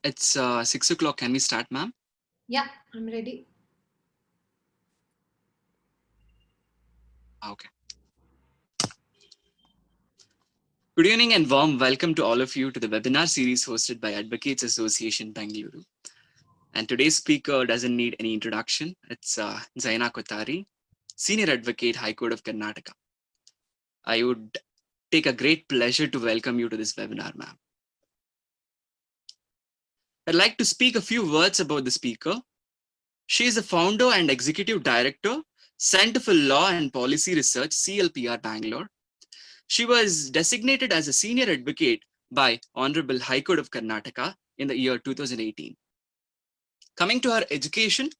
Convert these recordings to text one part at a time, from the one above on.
It's 6 o'clock. Can we start, ma'am? Yeah, I'm ready. Okay. Good evening and warm welcome to all of you to the webinar series hosted by Advocates Association Bangalore. And today's speaker doesn't need any introduction. It's Zaina Kothari, Senior Advocate, High Court of Karnataka. I would take a great pleasure to welcome you to this webinar, ma'am. I'd like to speak a few words about the speaker. She is the founder and executive director, Center for Law and Policy Research, CLPR Bangalore. She was designated as a senior advocate by Honorable High Court of Karnataka in the year 2018. Coming to her education,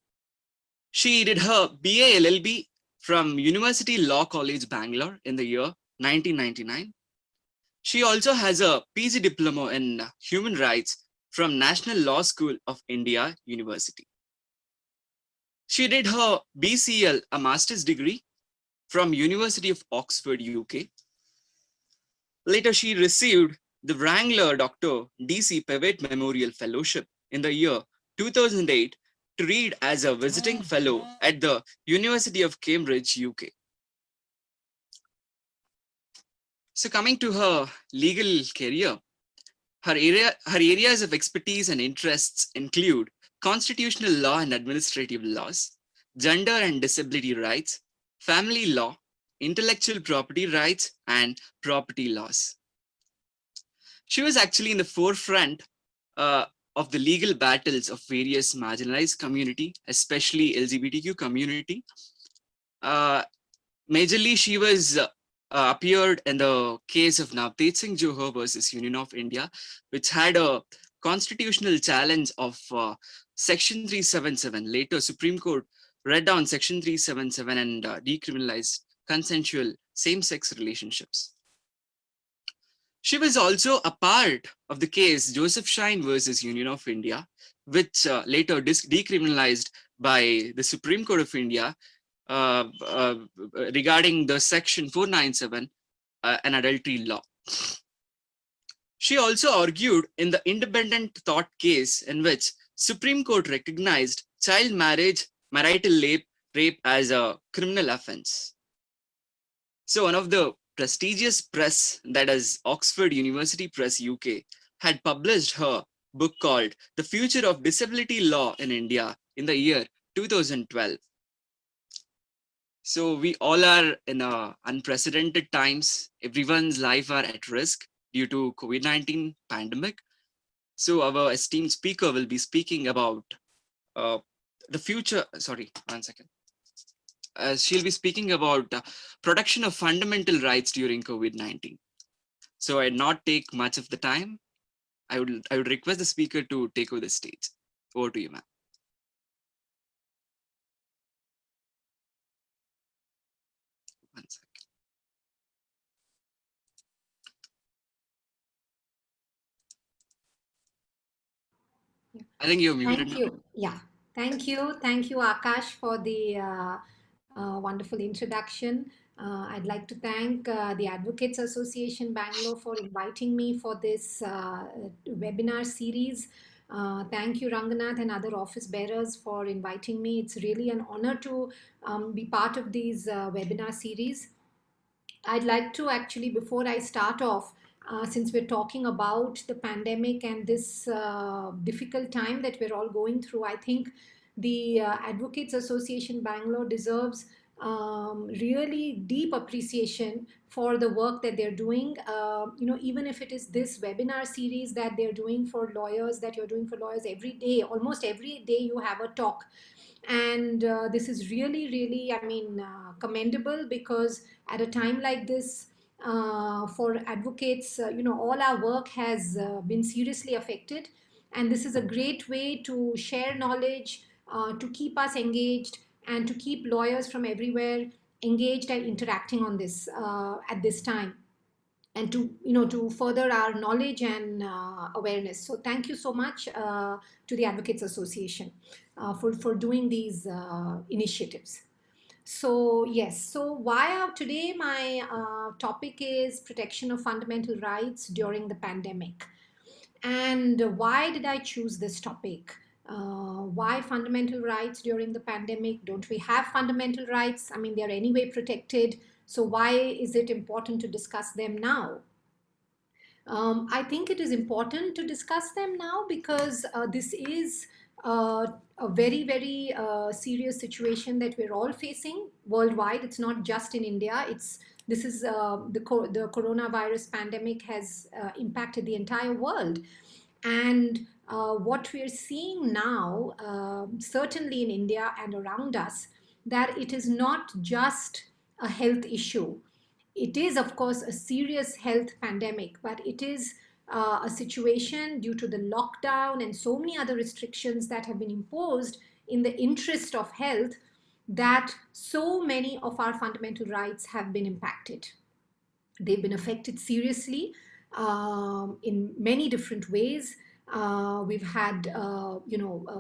she did her BA LLB from University Law College, Bangalore in the year 1999. She also has a PG diploma in human rights from National Law School of India University. She did her BCL, a master's degree from University of Oxford, UK. Later, she received the Wrangler Dr. D.C. Pevitt Memorial Fellowship in the year 2008 to read as a visiting fellow at the University of Cambridge, UK. So coming to her legal career, her areas of expertise and interests include constitutional law and administrative laws, gender and disability rights, family law, intellectual property rights, and property laws. She was actually in the forefront uh, of the legal battles of various marginalized community, especially LGBTQ community. Uh, Majorly, she was appeared in the case of Navdeep Singh Johar versus Union of India, which had a constitutional challenge of Section 377. Later, Supreme Court read down Section 377 and decriminalized consensual same-sex relationships. She was also a part of the case Joseph Shine versus Union of India, which later decriminalized by the Supreme Court of India uh, uh, regarding the Section 497, an adultery law. She also argued in the independent thought case in which Supreme Court recognized child marriage, marital rape as a criminal offense. So one of the prestigious press, that is Oxford University Press UK, had published her book called The Future of Disability Law in India in the year 2012. So we all are in unprecedented times. Everyone's life are at risk due to COVID-19 pandemic. So our esteemed speaker will be speaking about uh, the future. Sorry, 1 second. She'll be speaking about protection of fundamental rights during COVID-19. So I'd not take much of the time. I would request the speaker to take over the stage. Over to you, ma'am. 1 second. I think you're muted Thank now. you. Yeah. Thank you. Thank you, Akash, for the wonderful introduction. I'd like to thank the Advocates Association Bangalore for inviting me for this webinar series. Thank you, Ranganath, and other office bearers for inviting me. It's really an honor to be part of these webinar series. I'd like to actually, before I start off, since we're talking about the pandemic and this difficult time that we're all going through, I think the Advocates Association Bangalore deserves really deep appreciation for the work that they're doing. Even if it is this webinar series that they're doing for lawyers, that you're doing for lawyers every day, almost every day you have a talk, and this is really really, I mean, commendable, because at a time like this, for advocates, all our work has been seriously affected, and this is a great way to share knowledge, to keep us engaged, and to keep lawyers from everywhere engaged and interacting on this at this time, and to to further our knowledge and awareness. So thank you so much to the Advocates Association for doing these initiatives. So yes, so why today my topic is protection of fundamental rights during the pandemic. And why did I choose this topic? Why fundamental rights during the pandemic? Don't we have fundamental rights? I mean, they are anyway protected. So why is it important to discuss them now? I think it is important to discuss them now because this is a very, very serious situation that we're all facing worldwide. It's not just in India. This is the coronavirus pandemic has impacted the entire world, and what we're seeing now, certainly in India and around us, that it is not just a health issue. It is, of course, a serious health pandemic, but it is a situation due to the lockdown and so many other restrictions that have been imposed in the interest of health, that so many of our fundamental rights have been impacted. They've been affected seriously in many different ways. We've had,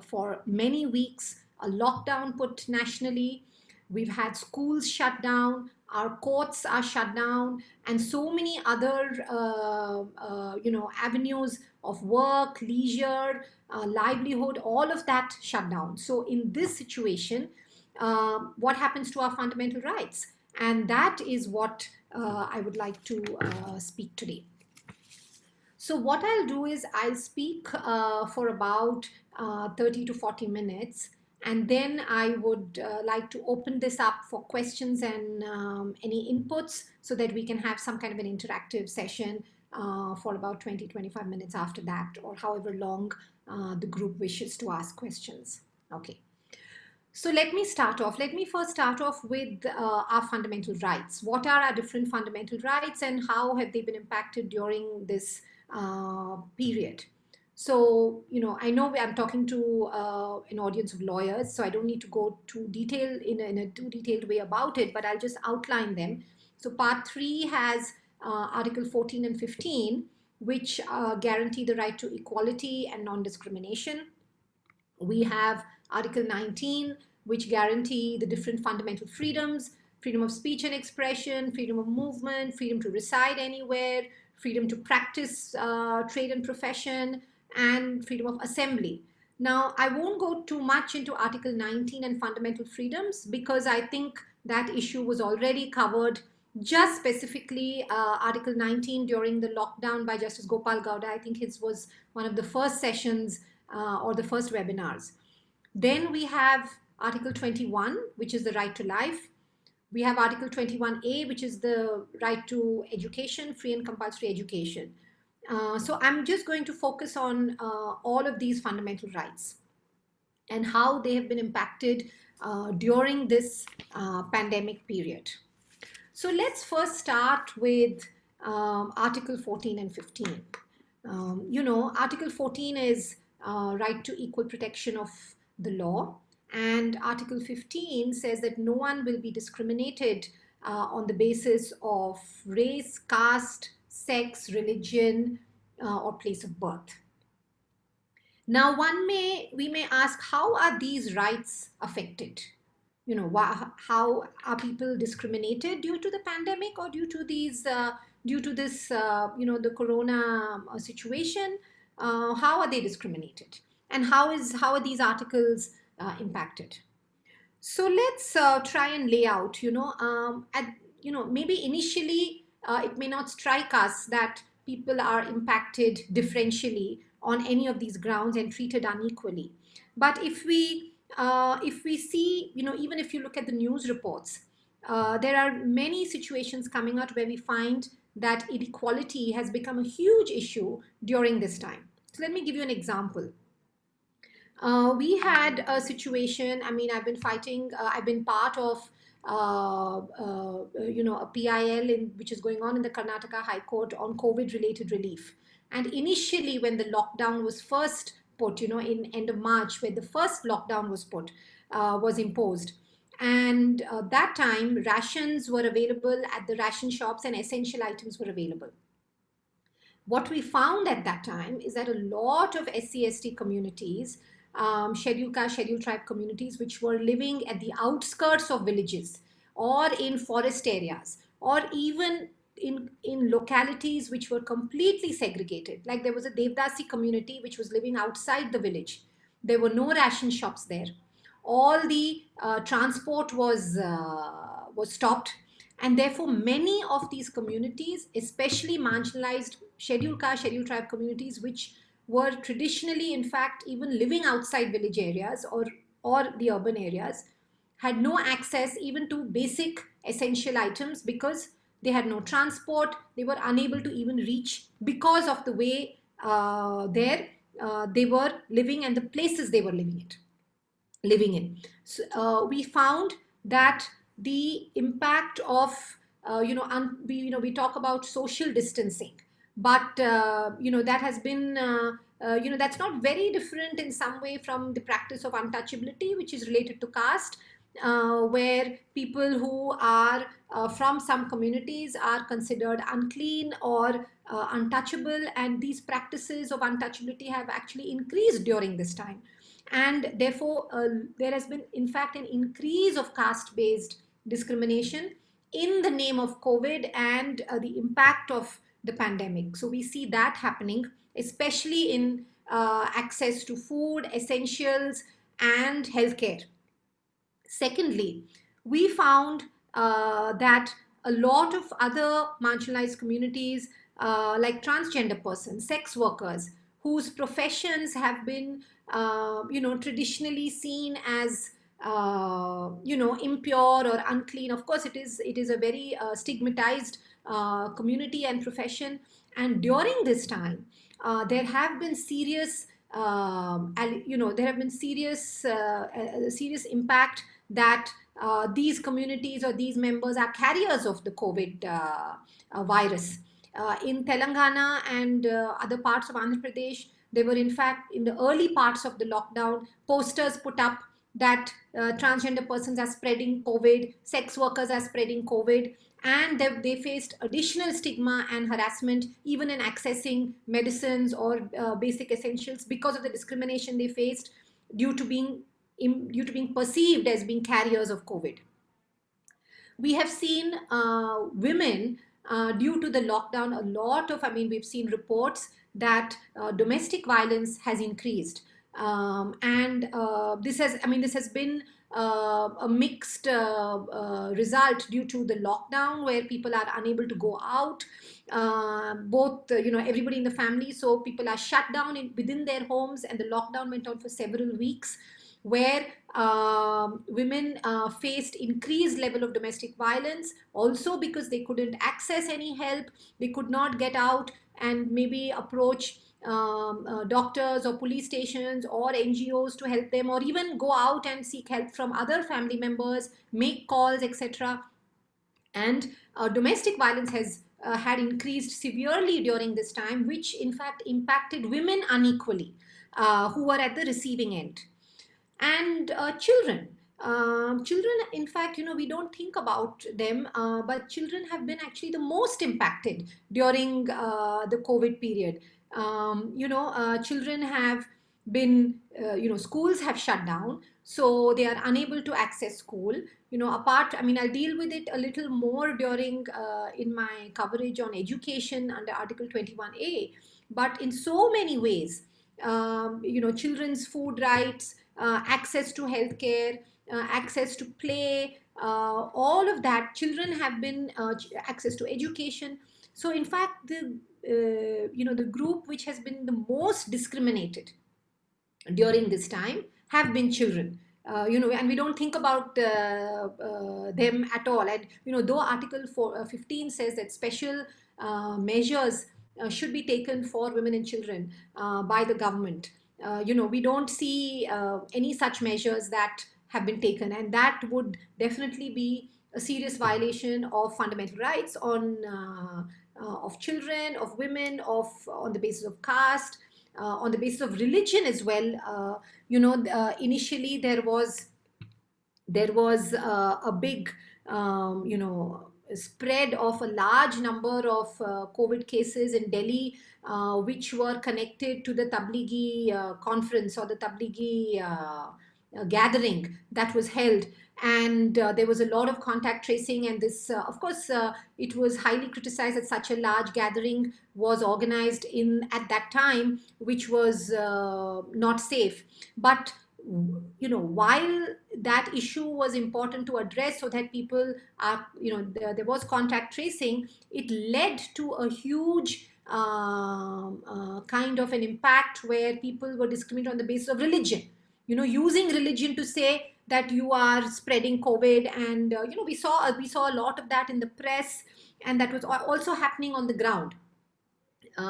for many weeks, a lockdown put nationally. We've had schools shut down, our courts are shut down, and so many other, avenues of work, leisure, livelihood, all of that shut down. So in this situation, what happens to our fundamental rights? And that is what I would like to speak today. So what I'll do is I'll speak for about 30 to 40 minutes, and then I would like to open this up for questions and any inputs so that we can have some kind of an interactive session for about 20-25 minutes after that, or however long the group wishes to ask questions. Okay. So let me start off. Let me first start off with our fundamental rights. What are our different fundamental rights and how have they been impacted during this period? So, I know I'm talking to an audience of lawyers, so I don't need to go too detailed in a too detailed way about it, but I'll just outline them. So part 3 has Article 14 and 15, which guarantee the right to equality and non-discrimination. We have Article 19, which guarantee the different fundamental freedoms: freedom of speech and expression, freedom of movement, freedom to reside anywhere, freedom to practice trade and profession, and freedom of assembly. Now, I won't go too much into Article 19 and fundamental freedoms because I think that issue was already covered just specifically Article 19 during the lockdown by Justice Gopal Gowda. I think his was one of the first sessions or the first webinars. Then we have Article 21, which is the right to life. We have Article 21A, which is the right to education, free and compulsory education. So I'm just going to focus on all of these fundamental rights and how they have been impacted during this pandemic period. So let's first start with Article 14 and 15. Article 14 is right to equal protection of the law, and Article 15 says that no one will be discriminated on the basis of race, caste, sex, religion, or place of birth. Now, we may ask, how are these rights affected? How are people discriminated due to the pandemic or due to this the corona situation? How are they discriminated, and how are these articles impacted? So let's try and lay out. Maybe initially it may not strike us that people are impacted differentially on any of these grounds and treated unequally, but if we see, even if you look at the news reports, there are many situations coming out where we find that inequality has become a huge issue during this time. So let me give you an example. We had a situation, I've been fighting, I've been part of a PIL which is going on in the Karnataka High Court on COVID related relief. And initially when the lockdown was first put, in end of March, where the first lockdown was imposed. And that time rations were available at the ration shops and essential items were available. What we found at that time is that a lot of SC/ST communities, scheduled caste, scheduled tribe communities, which were living at the outskirts of villages or in forest areas, or even in localities which were completely segregated. Like there was a Devdasi community which was living outside the village. There were no ration shops there. All the transport was stopped, and therefore many of these communities, especially marginalized scheduled caste, scheduled tribe communities, which were traditionally, in fact, even living outside village areas or the urban areas, had no access even to basic essential items because they had no transport. They were unable to even reach because of the way they were living and the places they were living in. So, we found that the impact of we talk about social distancing, but that has been that's not very different in some way from the practice of untouchability, which is related to caste, where people who are from some communities are considered unclean or untouchable, and these practices of untouchability have actually increased during this time. And therefore there has been in fact an increase of caste based discrimination in the name of COVID and the impact of the pandemic. So we see that happening, especially in access to food essentials and healthcare. Secondly, we found that a lot of other marginalized communities, like transgender persons, sex workers, whose professions have been, traditionally seen as, impure or unclean. Of course, it is a very stigmatized community and profession. And during this time, there have been serious, there have been serious impact that these communities or these members are carriers of the COVID virus. In Telangana and other parts of Andhra Pradesh, there were in fact in the early parts of the lockdown posters put up that transgender persons are spreading COVID, sex workers are spreading COVID, and they faced additional stigma and harassment even in accessing medicines or basic essentials because of the discrimination they faced due to being perceived as being carriers of COVID. We have seen women, due to the lockdown, we've seen reports that domestic violence has increased. And this has been a mixed result due to the lockdown, where people are unable to go out, both everybody in the family, so people are shut down within their homes, and the lockdown went on for several weeks, where women faced increased level of domestic violence, also because they couldn't access any help. They could not get out and maybe approach doctors or police stations or NGOs to help them, or even go out and seek help from other family members, make calls, etc. And domestic violence has had increased severely during this time, which in fact impacted women unequally, who were at the receiving end. And children, in fact, we don't think about them, but children have been actually the most impacted during the COVID period. Children have been, schools have shut down, so they are unable to access school. I'll deal with it a little more during in my coverage on education under Article 21A. But in so many ways, children's food rights, access to healthcare, access to play, all of that, children have been access to education. So in fact, the group which has been the most discriminated during this time have been children. And we don't think about them at all. And though Article 15 says that special measures should be taken for women and children by the government, we don't see any such measures that have been taken, and that would definitely be a serious violation of fundamental rights of children, of women, on the basis of caste, on the basis of religion as well. Initially there was a big spread of a large number of COVID cases in Delhi, which were connected to the Tablighi conference or the Tablighi gathering that was held. And there was a lot of contact tracing, and this of course it was highly criticized that such a large gathering was organized in at that time, which was not safe. But while that issue was important to address so that people are, there was contact tracing, it led to a huge kind of an impact where people were discriminated on the basis of religion, using religion to say that you are spreading COVID. And we saw a lot of that in the press, and that was also happening on the ground.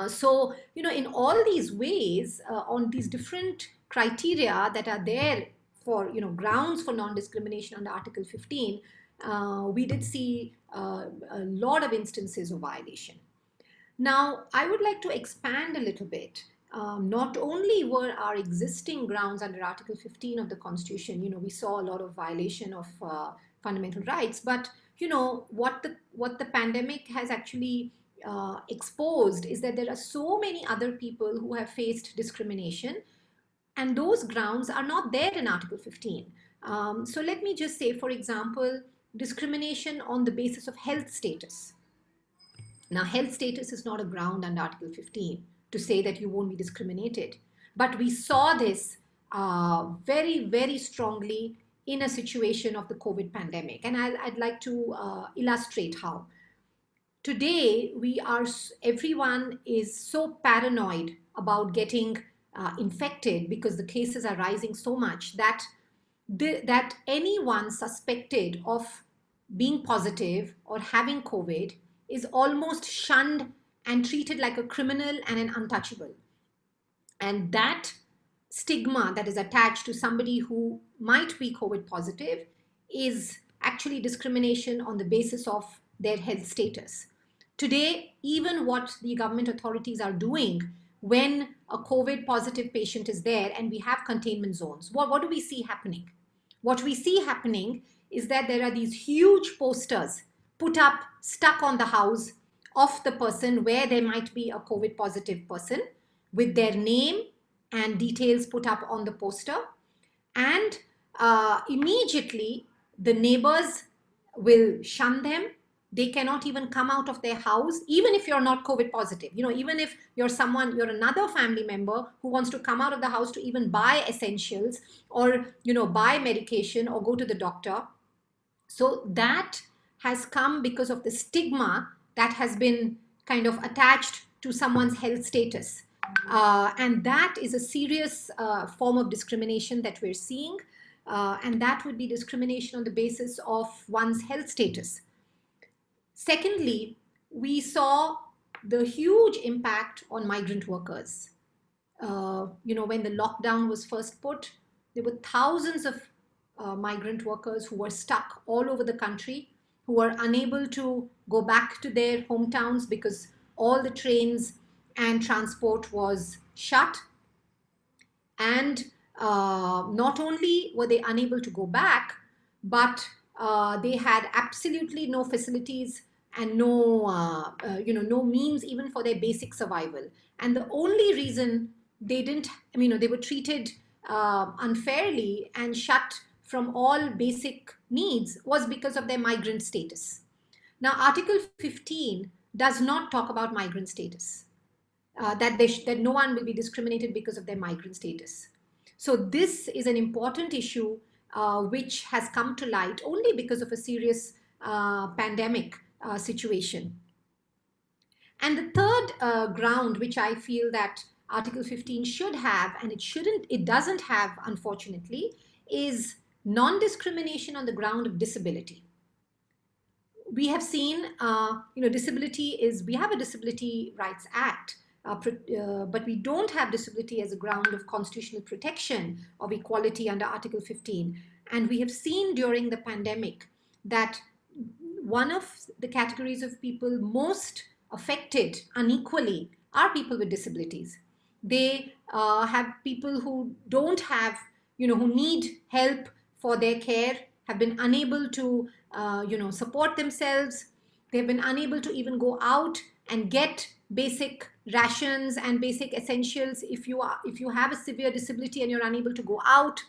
So in all these ways, on these different criteria that are there for grounds for non-discrimination under Article 15, we did see a lot of instances of violation. Now, I would like to expand a little bit. Not only were our existing grounds under Article 15 of the Constitution, we saw a lot of violation of fundamental rights, but what the pandemic has actually exposed is that there are so many other people who have faced discrimination, and those grounds are not there in Article 15. So let me just say, for example, discrimination on the basis of health status. Now, health status is not a ground under Article 15 to say that you won't be discriminated. But we saw this very, very strongly in a situation of the COVID pandemic. And I'd like to illustrate how. Today, everyone is so paranoid about getting infected because the cases are rising so much that that anyone suspected of being positive or having COVID is almost shunned and treated like a criminal and an untouchable. And that stigma that is attached to somebody who might be COVID positive is actually discrimination on the basis of their health status. Today, even what the government authorities are doing when a COVID positive patient is there and we have containment zones, what do we see happening? What we see happening is that there are these huge posters put up, stuck on the house of the person where there might be a COVID positive person, with their name and details put up on the poster. And immediately the neighbors will shun them. They cannot even come out of their house, even if you're not COVID positive. Even if you're another family member who wants to come out of the house to even buy essentials or, buy medication or go to the doctor. So that has come because of the stigma that has been kind of attached to someone's health status. And that is a serious form of discrimination that we're seeing. And that would be discrimination on the basis of one's health status. Secondly, we saw the huge impact on migrant workers. When the lockdown was first put, there were thousands of migrant workers who were stuck all over the country, who were unable to go back to their hometowns because all the trains and transport was shut. And not only were they unable to go back, but they had absolutely no facilities and no means even for their basic survival. And the only reason they were treated unfairly and shut from all basic needs was because of their migrant status. Now, Article 15 does not talk about migrant status, that no one will be discriminated because of their migrant status. So this is an important issue which has come to light only because of a serious pandemic situation. And the third ground, which I feel that Article 15 should have, and it doesn't have, unfortunately, is non-discrimination on the ground of disability. We have seen, we have a Disability Rights Act, but we don't have disability as a ground of constitutional protection of equality under Article 15. And we have seen during the pandemic that one of the categories of people most affected unequally are people with disabilities. They have people who don't have, who need help for their care, have been unable to, support themselves. They've been unable to even go out and get basic rations and basic essentials if you have a severe disability and you're unable to go out.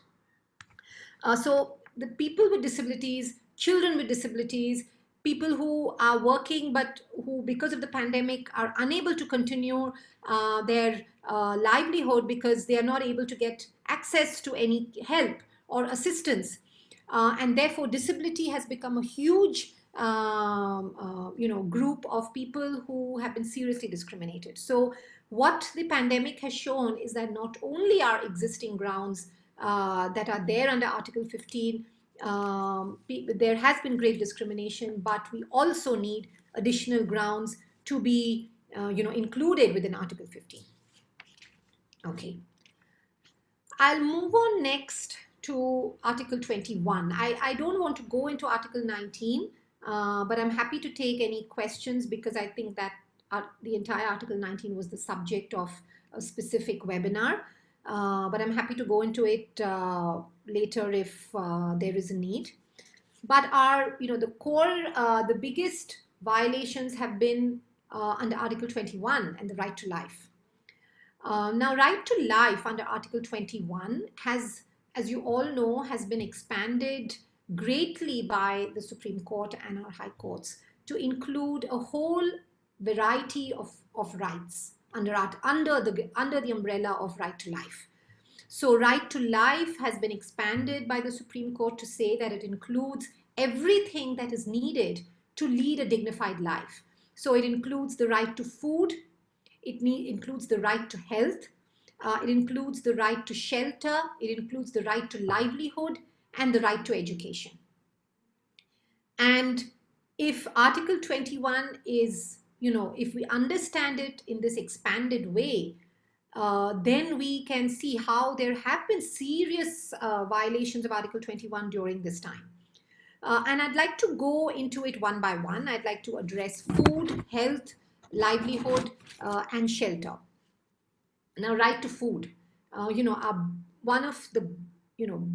So the people with disabilities, children with disabilities, people who are working but who, because of the pandemic, are unable to continue their livelihood because they are not able to get access to any help or assistance. And therefore, disability has become a huge group of people who have been seriously discriminated. So what the pandemic has shown is that not only are existing grounds that are there under Article 15, there has been grave discrimination, but we also need additional grounds to be included within Article 15. Okay. I'll move on next to Article 21. I don't want to go into Article 19, but I'm happy to take any questions because I think that the entire Article 19 was the subject of a specific webinar. But I'm happy to go into it later if there is a need. But the biggest violations have been under Article 21 and the right to life. Now, right to life under Article 21 has, as you all know, has been expanded greatly by the Supreme Court and our high courts to include a whole variety of rights under the umbrella of right to life. So right to life has been expanded by the Supreme Court to say that it includes everything that is needed to lead a dignified life. So it includes the right to food, it includes the right to health, it includes the right to shelter, it includes the right to livelihood, and the right to education. And if Article 21 is, if we understand it in this expanded way, then we can see how there have been serious violations of Article 21 during this time. And I'd like to go into it one by one. I'd like to address food, health, livelihood, and shelter. Now, right to food, one of the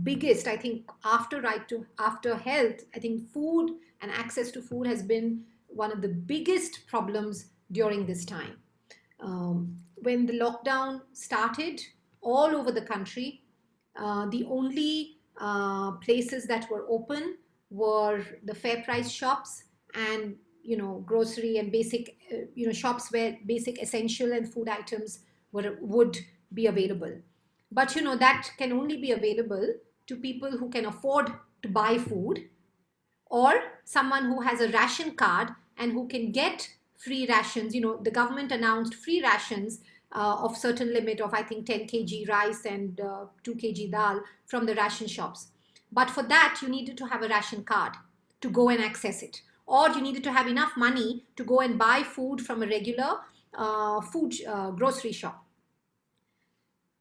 biggest, I think, after health, I think food and access to food has been one of the biggest problems during this time. When the lockdown started all over the country, the only places that were open were the fair price shops and grocery and basic shops where basic essential and food items would be available. But that can only be available to people who can afford to buy food, or someone who has a ration card and who can get free rations. The government announced free rations of certain limit of, I think, 10 kg rice and 2 kg dal from the ration shops. But for that, you needed to have a ration card to go and access it. Or you needed to have enough money to go and buy food from a regular grocery shop.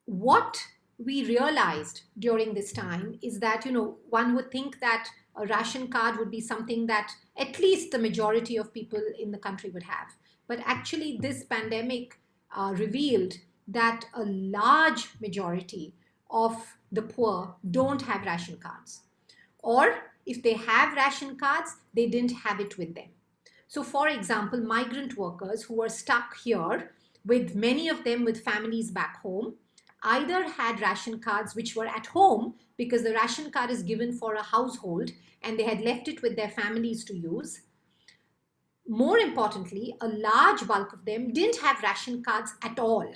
What we realized during this time is that, one would think that a ration card would be something that at least the majority of people in the country would have. But actually, this pandemic revealed that a large majority of the poor don't have ration cards. Or if they have ration cards, they didn't have it with them. So for example, migrant workers who are stuck here, with many of them with families back home, either had ration cards which were at home because the ration card is given for a household and they had left it with their families to use. More importantly, a large bulk of them didn't have ration cards at all.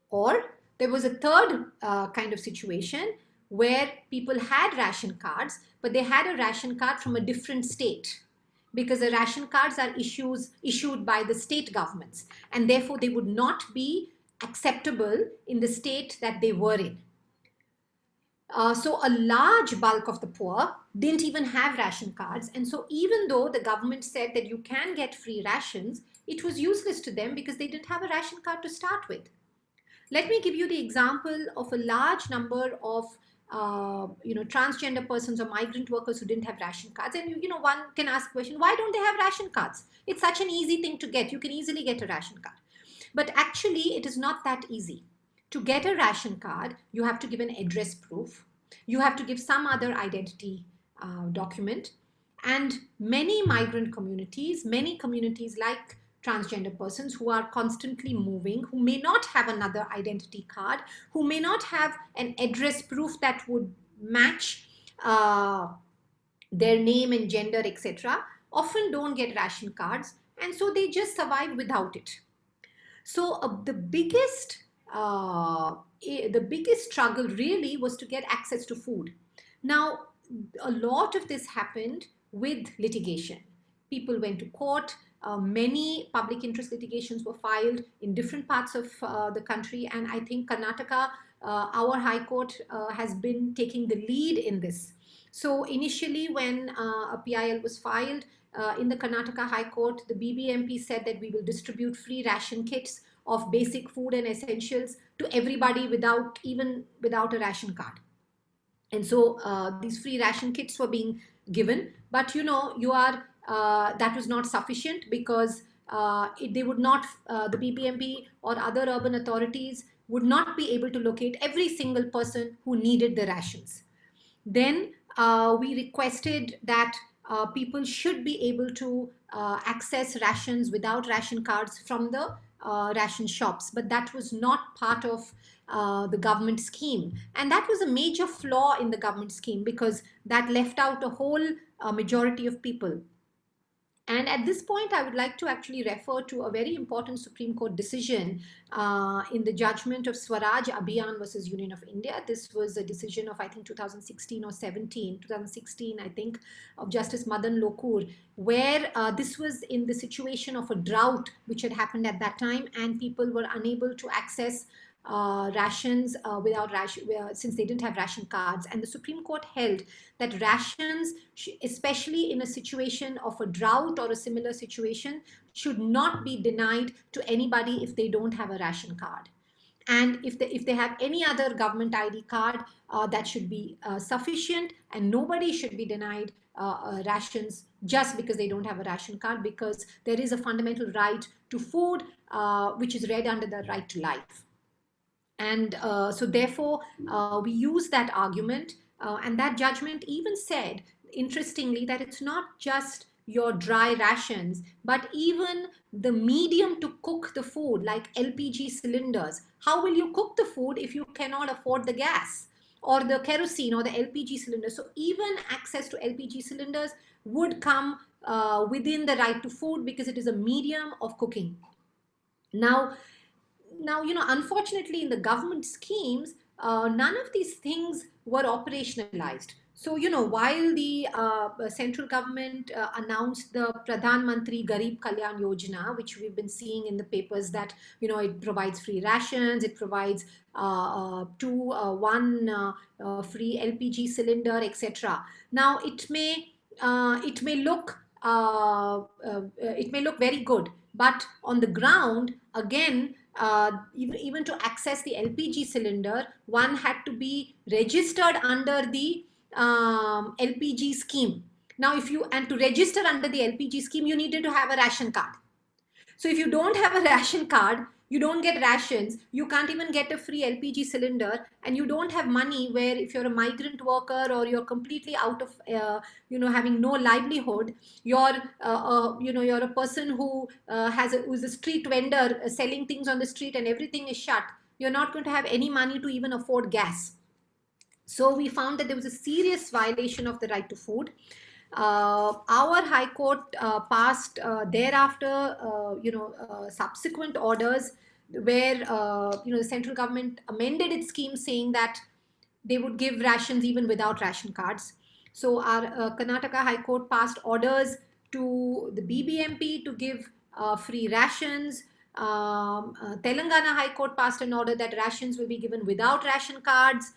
Or there was a third kind of situation where people had ration cards, but they had a ration card from a different state, because the ration cards are issued by the state governments, and therefore they would not be acceptable in the state that they were in. So a large bulk of the poor didn't even have ration cards. And so even though the government said that you can get free rations, it was useless to them because they didn't have a ration card to start with. Let me give you the example of a large number of transgender persons or migrant workers who didn't have ration cards. And one can ask the question, why don't they have ration cards? It's such an easy thing to get. You can easily get a ration card. But actually, it is not that easy. To get a ration card, you have to give an address proof. You have to give some other identity document. And many migrant communities, many communities like transgender persons who are constantly moving, who may not have another identity card, who may not have an address proof that would match their name and gender, etc., often don't get ration cards, and so they just survive without it. So the biggest struggle really was to get access to food. Now, a lot of this happened with litigation. People went to court. Many public interest litigations were filed in different parts of the country, and I think Karnataka, our High Court, has been taking the lead in this. So initially, when a PIL was filed, in the Karnataka High Court, the BBMP said that we will distribute free ration kits of basic food and essentials to everybody without a ration card. And so these free ration kits were being given, but that was not sufficient, because they would not, the BBMP or other urban authorities would not be able to locate every single person who needed the rations. Then we requested that people should be able to access rations without ration cards from the ration shops, but that was not part of the government scheme. And that was a major flaw in the government scheme, because that left out a whole majority of people. And at this point, I would like to actually refer to a very important Supreme Court decision in the judgment of Swaraj Abhiyan versus Union of India. This was a decision of, I think, 2016 or 17, 2016, I think, of Justice Madan Lokur, where this was in the situation of a drought which had happened at that time, and people were unable to access rations since they didn't have ration cards. And the Supreme Court held that rations, especially in a situation of a drought or a similar situation, should not be denied to anybody if they don't have a ration card. And if they have any other government ID card, that should be sufficient, and nobody should be denied rations just because they don't have a ration card, because there is a fundamental right to food, which is read under the right to life. And so therefore, we use that argument, and that judgment even said, interestingly, that it's not just your dry rations, but even the medium to cook the food, like LPG cylinders. How will you cook the food if you cannot afford the gas or the kerosene or the LPG cylinder? So even access to LPG cylinders would come within the right to food, because it is a medium of cooking. Now, unfortunately, in the government schemes, none of these things were operationalized. So, while the central government announced the Pradhan Mantri Garib Kalyan Yojana, which we've been seeing in the papers, that, it provides free rations, it provides one free LPG cylinder, etc. Now, it may look very good, but on the ground, again, even to access the LPG cylinder, one had to be registered under the LPG scheme. Now, to register under the LPG scheme, you needed to have a ration card. So if you don't have a ration card, you don't get rations, you can't even get a free LPG cylinder, and you don't have money, where if you're a migrant worker or you're completely out of, having no livelihood, you're a person who who's a street vendor selling things on the street, and everything is shut. You're not going to have any money to even afford gas. So we found that there was a serious violation of the right to food. Our High Court passed thereafter, subsequent orders where, the central government amended its scheme, saying that they would give rations even without ration cards. So our Karnataka High Court passed orders to the BBMP to give free rations. Telangana High Court passed an order that rations will be given without ration cards.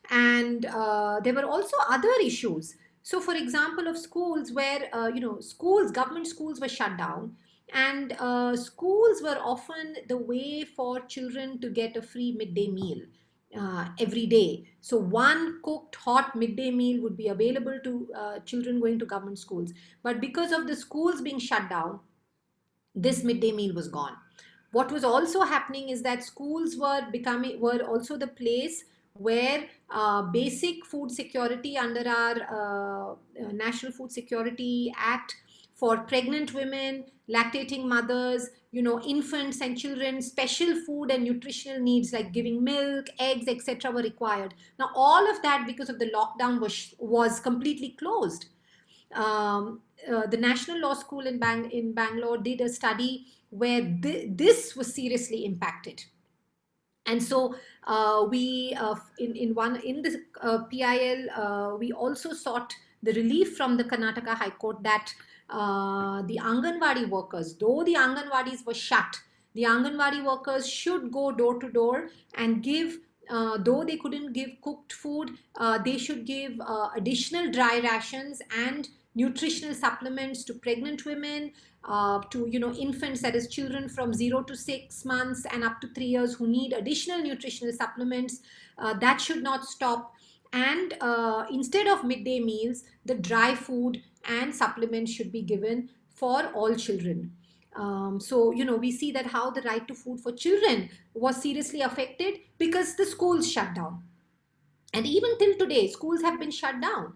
And there were also other issues. So, for example, of schools where, government schools were shut down, and schools were often the way for children to get a free midday meal every day. So one cooked hot midday meal would be available to children going to government schools. But because of the schools being shut down, this midday meal was gone. What was also happening is that schools were also the place where basic food security under our National Food Security Act for pregnant women, lactating mothers, infants and children. Special food and nutritional needs like giving milk, eggs, etc. were required. Now, all of that, because of the lockdown, was completely closed. The National Law School in Bangalore did a study where this was seriously impacted. And so we in the PIL we also sought the relief from the Karnataka High Court that the Anganwadi workers, though the Anganwadis were shut, the Anganwadi workers should go door to door and give, though they couldn't give cooked food, they should give additional dry rations and nutritional supplements to pregnant women, to infants, that is children from 0 to 6 months and up to 3 years who need additional nutritional supplements. That should not stop. And instead of midday meals, the dry food and supplements should be given for all children. So we see that how the right to food for children was seriously affected because the schools shut down. And even till today, schools have been shut down.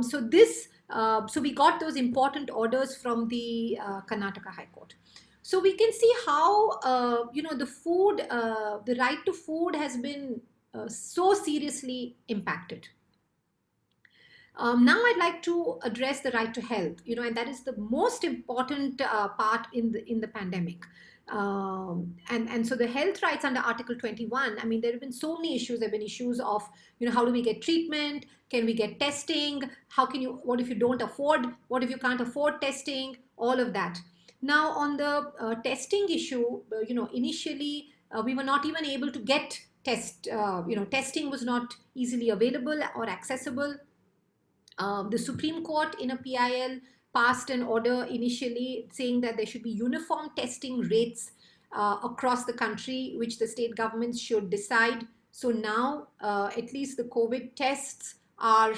So we got those important orders from the Karnataka High Court. So we can see how the right to food has been so seriously impacted. Now I'd like to address the right to health, and that is the most important part in the pandemic. And so the health rights under Article 21, I mean, there have been so many issues. There have been issues of, how do we get treatment? Can we get testing? What if you don't afford? What if you can't afford testing? All of that. Now, on the testing issue, initially we were not even able to get testing was not easily available or accessible. The Supreme Court in a PIL passed an order initially saying that there should be uniform testing rates across the country, which the state governments should decide. So now, at least the COVID tests are,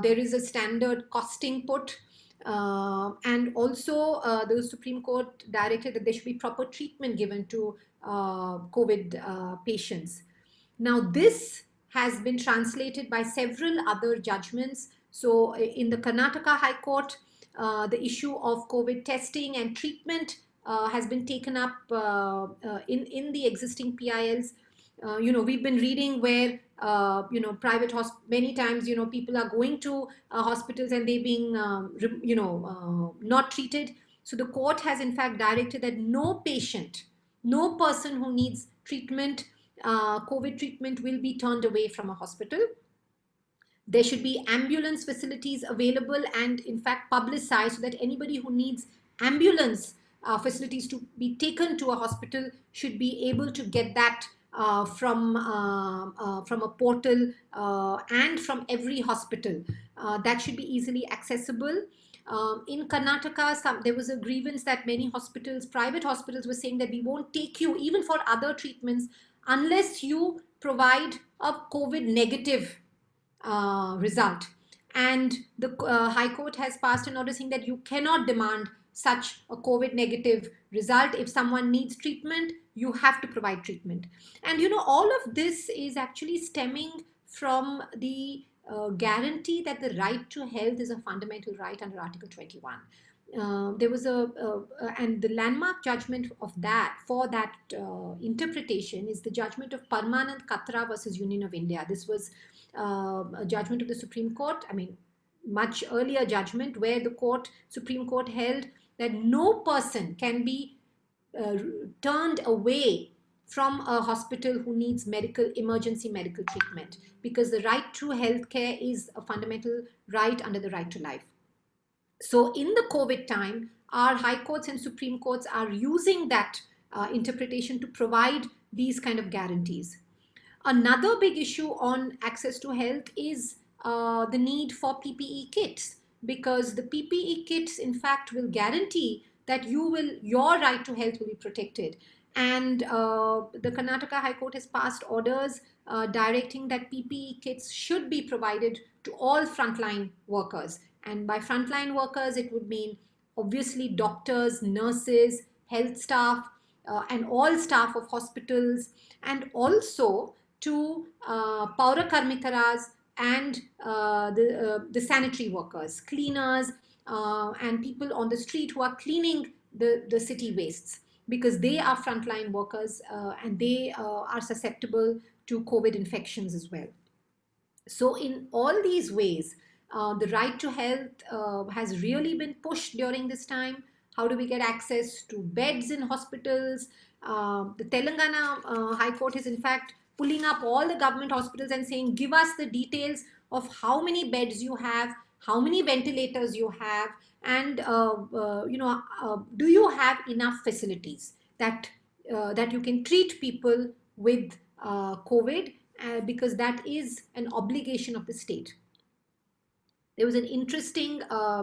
there is a standard costing put. And also, the Supreme Court directed that there should be proper treatment given to COVID patients. Now, this has been translated by several other judgments. So in the Karnataka High Court, the issue of COVID testing and treatment has been taken up in the existing PILs. We've been reading where, many times, people are going to hospitals and they're being, not treated. So the court has in fact directed that no person who needs treatment, COVID treatment, will be turned away from a hospital. There should be ambulance facilities available and in fact publicized so that anybody who needs ambulance facilities to be taken to a hospital should be able to get that from a portal and from every hospital. That should be easily accessible. In Karnataka, there was a grievance that many hospitals, private hospitals, were saying that we won't take you even for other treatments unless you provide a COVID negative result. And the High Court has passed an order saying that you cannot demand such a COVID negative result. If someone needs treatment, you have to provide treatment. And all of this is actually stemming from the guarantee that the right to health is a fundamental right under Article 21. There was and the landmark judgment of that for that interpretation is the judgment of Parmanand Katra versus Union of India. This was a judgment of the Supreme Court. I mean, much earlier judgment where the Supreme Court held that no person can be turned away from a hospital who needs emergency medical treatment, because the right to healthcare is a fundamental right under the right to life. So in the COVID time, our high courts and Supreme Courts are using that interpretation to provide these kind of guarantees. Another big issue on access to health is the need for PPE kits, because the PPE kits, in fact, will guarantee that your right to health will be protected. And the Karnataka High Court has passed orders directing that PPE kits should be provided to all frontline workers. And by frontline workers, it would mean obviously doctors, nurses, health staff, and all staff of hospitals, and also to Paura Karmikaras and the sanitary workers, cleaners, and people on the street who are cleaning the city wastes, because they are frontline workers, and they are susceptible to COVID infections as well. So in all these ways, the right to health has really been pushed during this time. How do we get access to beds in hospitals? The Telangana High Court is in fact pulling up all the government hospitals and saying, give us the details of how many beds you have, how many ventilators you have, and do you have enough facilities that you can treat people with COVID, because that is an obligation of the state. There was an interesting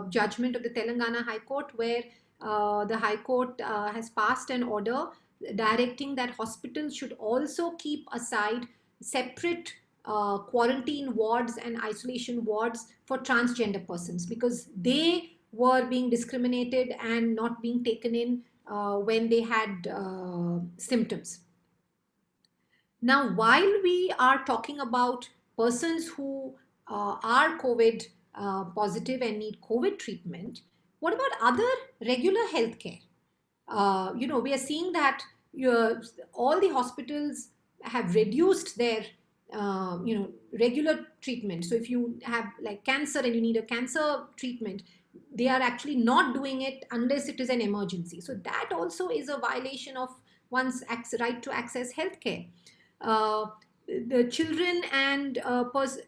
judgment of the Telangana High Court where the High Court has passed an order directing that hospitals should also keep aside separate quarantine wards and isolation wards for transgender persons, because they were being discriminated and not being taken in when they had symptoms. Now, while we are talking about persons who are COVID positive and need COVID treatment, what about other regular healthcare? We are seeing that all the hospitals have reduced their regular treatment. So if you have like cancer and you need a cancer treatment, they are actually not doing it unless it is an emergency. So that also is a violation of one's right to access healthcare. The children and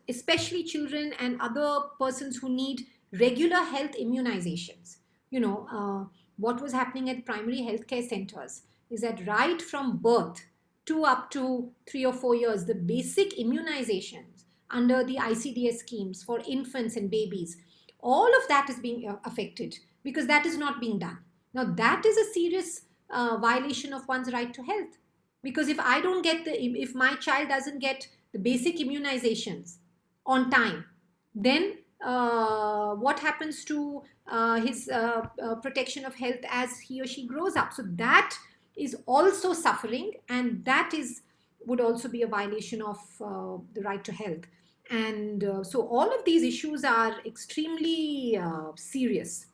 especially children and other persons who need regular health immunizations. What was happening at primary healthcare centers is that right from birth to up to 3 or 4 years, the basic immunizations under the ICDS schemes for infants and babies, all of that is being affected because that is not being done. Now, that is a serious violation of one's right to health. Because if my child doesn't get the basic immunizations on time, then what happens to his protection of health as he or she grows up? So that is also suffering, and that would also be a violation of the right to health. And so all of these issues are extremely serious.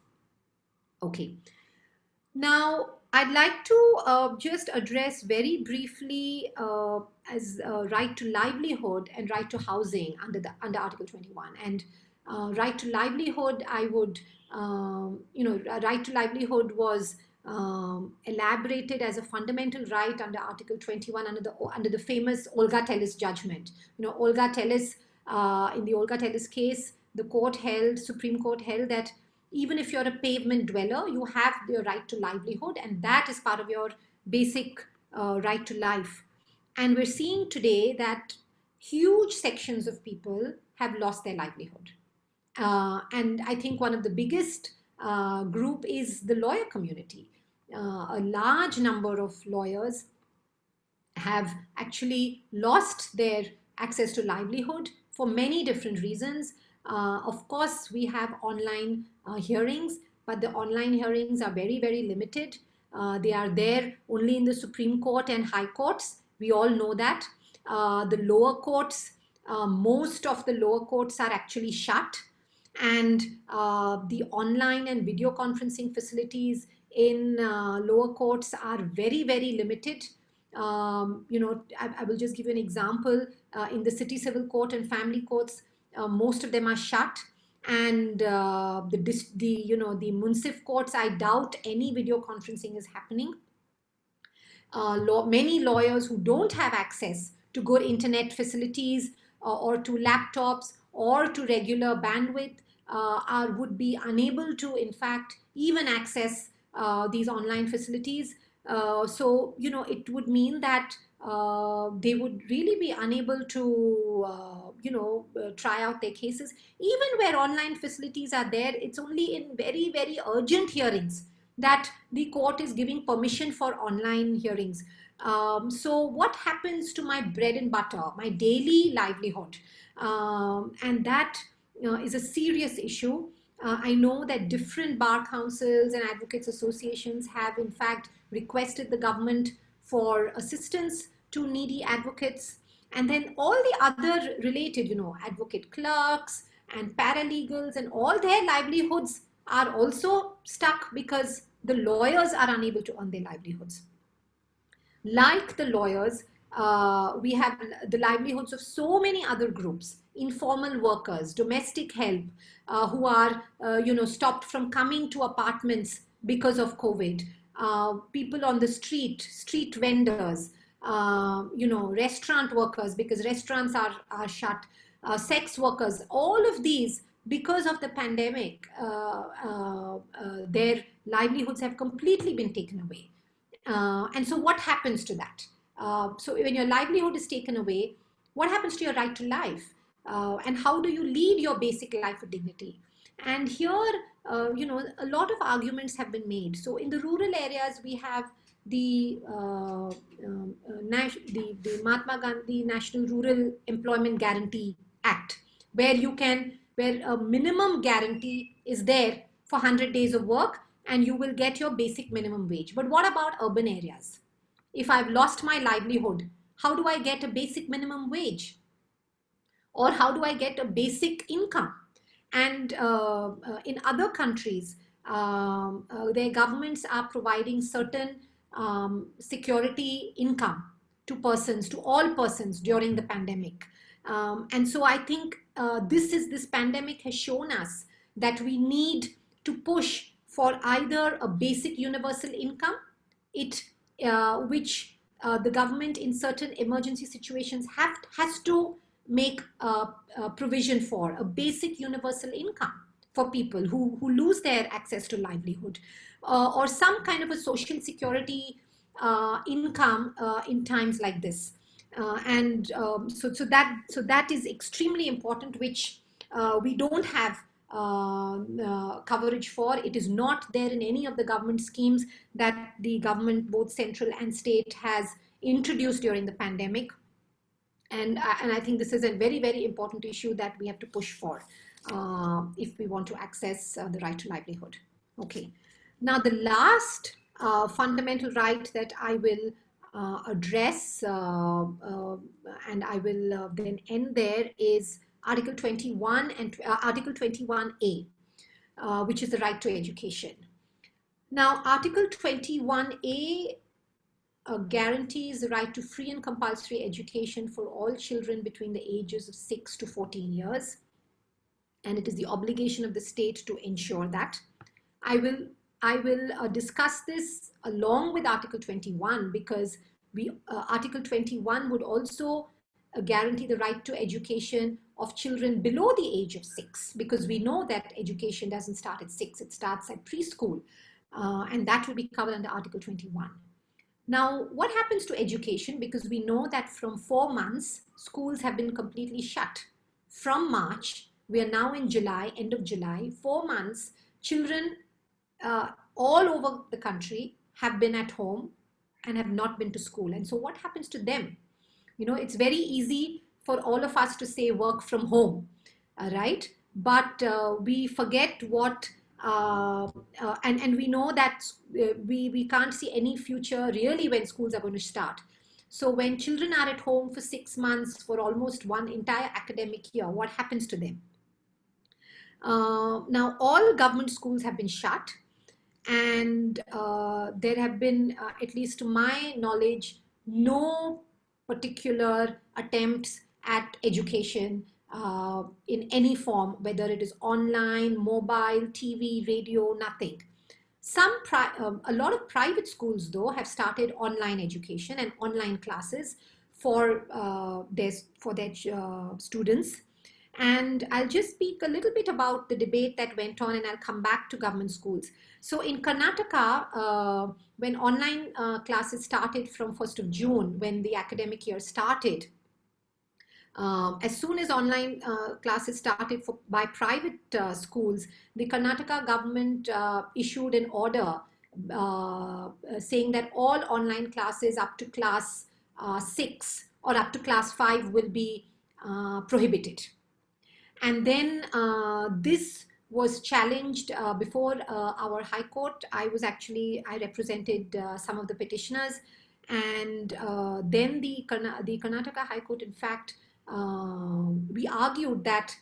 Okay. Now, I'd like to just address very briefly as right to livelihood and right to housing under Article 21. And right to livelihood, right to livelihood was elaborated as a fundamental right under Article 21 under the famous Olga Tellis judgment. Olga Tellis, in the Olga Tellis case, the Supreme Court held that even if you're a pavement dweller, you have the right to livelihood, and that is part of your basic right to life. And we're seeing today that huge sections of people have lost their livelihood. And I think one of the biggest group is the lawyer community. A large number of lawyers have actually lost their access to livelihood for many different reasons. Of course, we have online hearings, but the online hearings are very, very limited. They are there only in the Supreme Court and High Courts. We all know that. The lower courts, most of the lower courts are actually shut. And the online and video conferencing facilities in lower courts are very, very limited. I will just give you an example. In the City Civil Court and Family Courts, most of them are shut, and the municipal courts, I doubt any video conferencing is happening. Many lawyers who don't have access to good internet facilities or to laptops or to regular bandwidth would be unable to, in fact, even access these online facilities. So it would mean that they would really be unable to, try out their cases. Even where online facilities are there, it's only in very, very urgent hearings that the court is giving permission for online hearings. So what happens to my bread and butter, my daily livelihood? And that is a serious issue. I know that different bar councils and advocates associations have in fact requested the government for assistance to needy advocates. And then all the other related, advocate clerks and paralegals and all their livelihoods are also stuck because the lawyers are unable to earn their livelihoods. Like the lawyers, we have the livelihoods of so many other groups, informal workers, domestic help, who are, stopped from coming to apartments because of COVID, people on the street vendors, restaurant workers because restaurants are shut, sex workers, all of these, because of the pandemic, their livelihoods have completely been taken away. And so what happens to that? So when your livelihood is taken away, what happens to your right to life? And how do you lead your basic life with dignity? And here, a lot of arguments have been made. So in the rural areas, we have the Mahatma Gandhi National Rural Employment Guarantee Act, where a minimum guarantee is there for 100 days of work, and you will get your basic minimum wage. But what about urban areas? If I've lost my livelihood, how do I get a basic minimum wage? Or how do I get a basic income? And in other countries, their governments are providing certain security income to persons, to all persons during the pandemic. And so I think this pandemic has shown us that we need to push for either a basic universal income, which the government in certain emergency situations has to make provision for a basic universal income for people who lose their access to livelihood, or some kind of a social security income in times like this. So that is extremely important, which we don't have coverage for. It is not there in any of the government schemes that the government, both central and state, has introduced during the pandemic. And I think this is a very, very important issue that we have to push for if we want to access the right to livelihood. Okay. Now, the last fundamental right that I will address, and I will then end there, is Article 21 and Article 21A, which is the right to education. Now, Article 21A guarantees the right to free and compulsory education for all children between the ages of 6 to 14 years. And it is the obligation of the state to ensure that. I will discuss this along with Article 21, because Article 21 would also guarantee the right to education of children below the age of 6, because we know that education doesn't start at 6, it starts at preschool, and that will be covered under Article 21. Now, what happens to education? Because we know that from 4 months, schools have been completely shut. From March, we are now in July, end of July, 4 months, children all over the country have been at home and have not been to school. And so what happens to them? It's very easy for all of us to say work from home, right? But we forget what, and we know that we can't see any future really when schools are going to start. So when children are at home for 6 months, for almost one entire academic year, what happens to them? Now, all government schools have been shut, and there have been, at least to my knowledge, no particular attempts at education in any form, whether it is online, mobile, TV, radio, nothing. A lot of private schools, though, have started online education and online classes for their students. And I'll just speak a little bit about the debate that went on, and I'll come back to government schools. So in Karnataka, when online classes started from 1st of June, when the academic year started, as soon as online classes started by private schools, the Karnataka government issued an order saying that all online classes up to class 6 or up to class 5 will be prohibited. And then this was challenged before our High Court. I represented some of the petitioners, and then the Karnataka High Court, in fact, we argued that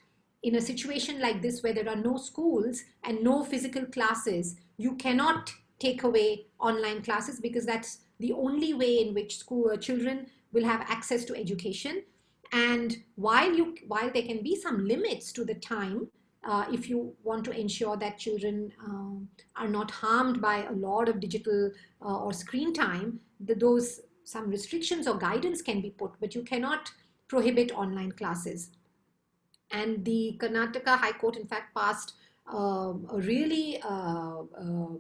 in a situation like this where there are no schools and no physical classes, you cannot take away online classes, because that's the only way in which children will have access to education. And while there can be some limits to the time, if you want to ensure that children are not harmed by a lot of digital or screen time, those some restrictions or guidance can be put, but you cannot prohibit online classes. And the Karnataka High Court, in fact, passed a really an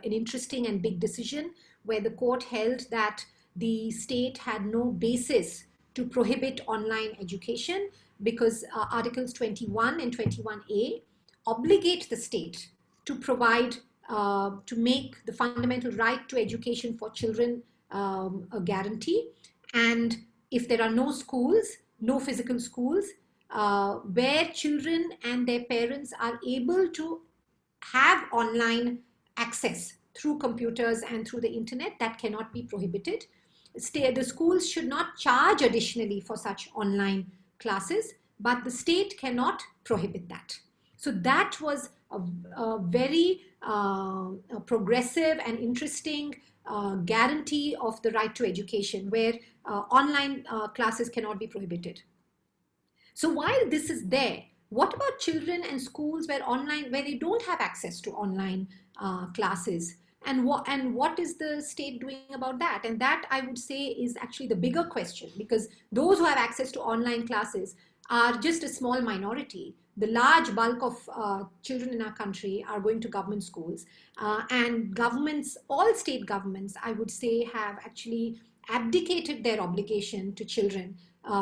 interesting and big decision, where the court held that the state had no basis to prohibit online education, because Articles 21 and 21A obligate the state to provide, to make the fundamental right to education for children a guarantee. And if there are no schools, no physical schools, where children and their parents are able to have online access through computers and through the internet, that cannot be prohibited. The schools should not charge additionally for such online classes, but the state cannot prohibit that. So that was a very progressive and interesting guarantee of the right to education, where online classes cannot be prohibited. So while this is there, what about children and schools where they don't have access to online classes? And what is the state doing about that? And that, I would say, is actually the bigger question, because those who have access to online classes are just a small minority. The large bulk of children in our country are going to government schools, and governments, all state governments, I would say, have actually abdicated their obligation to children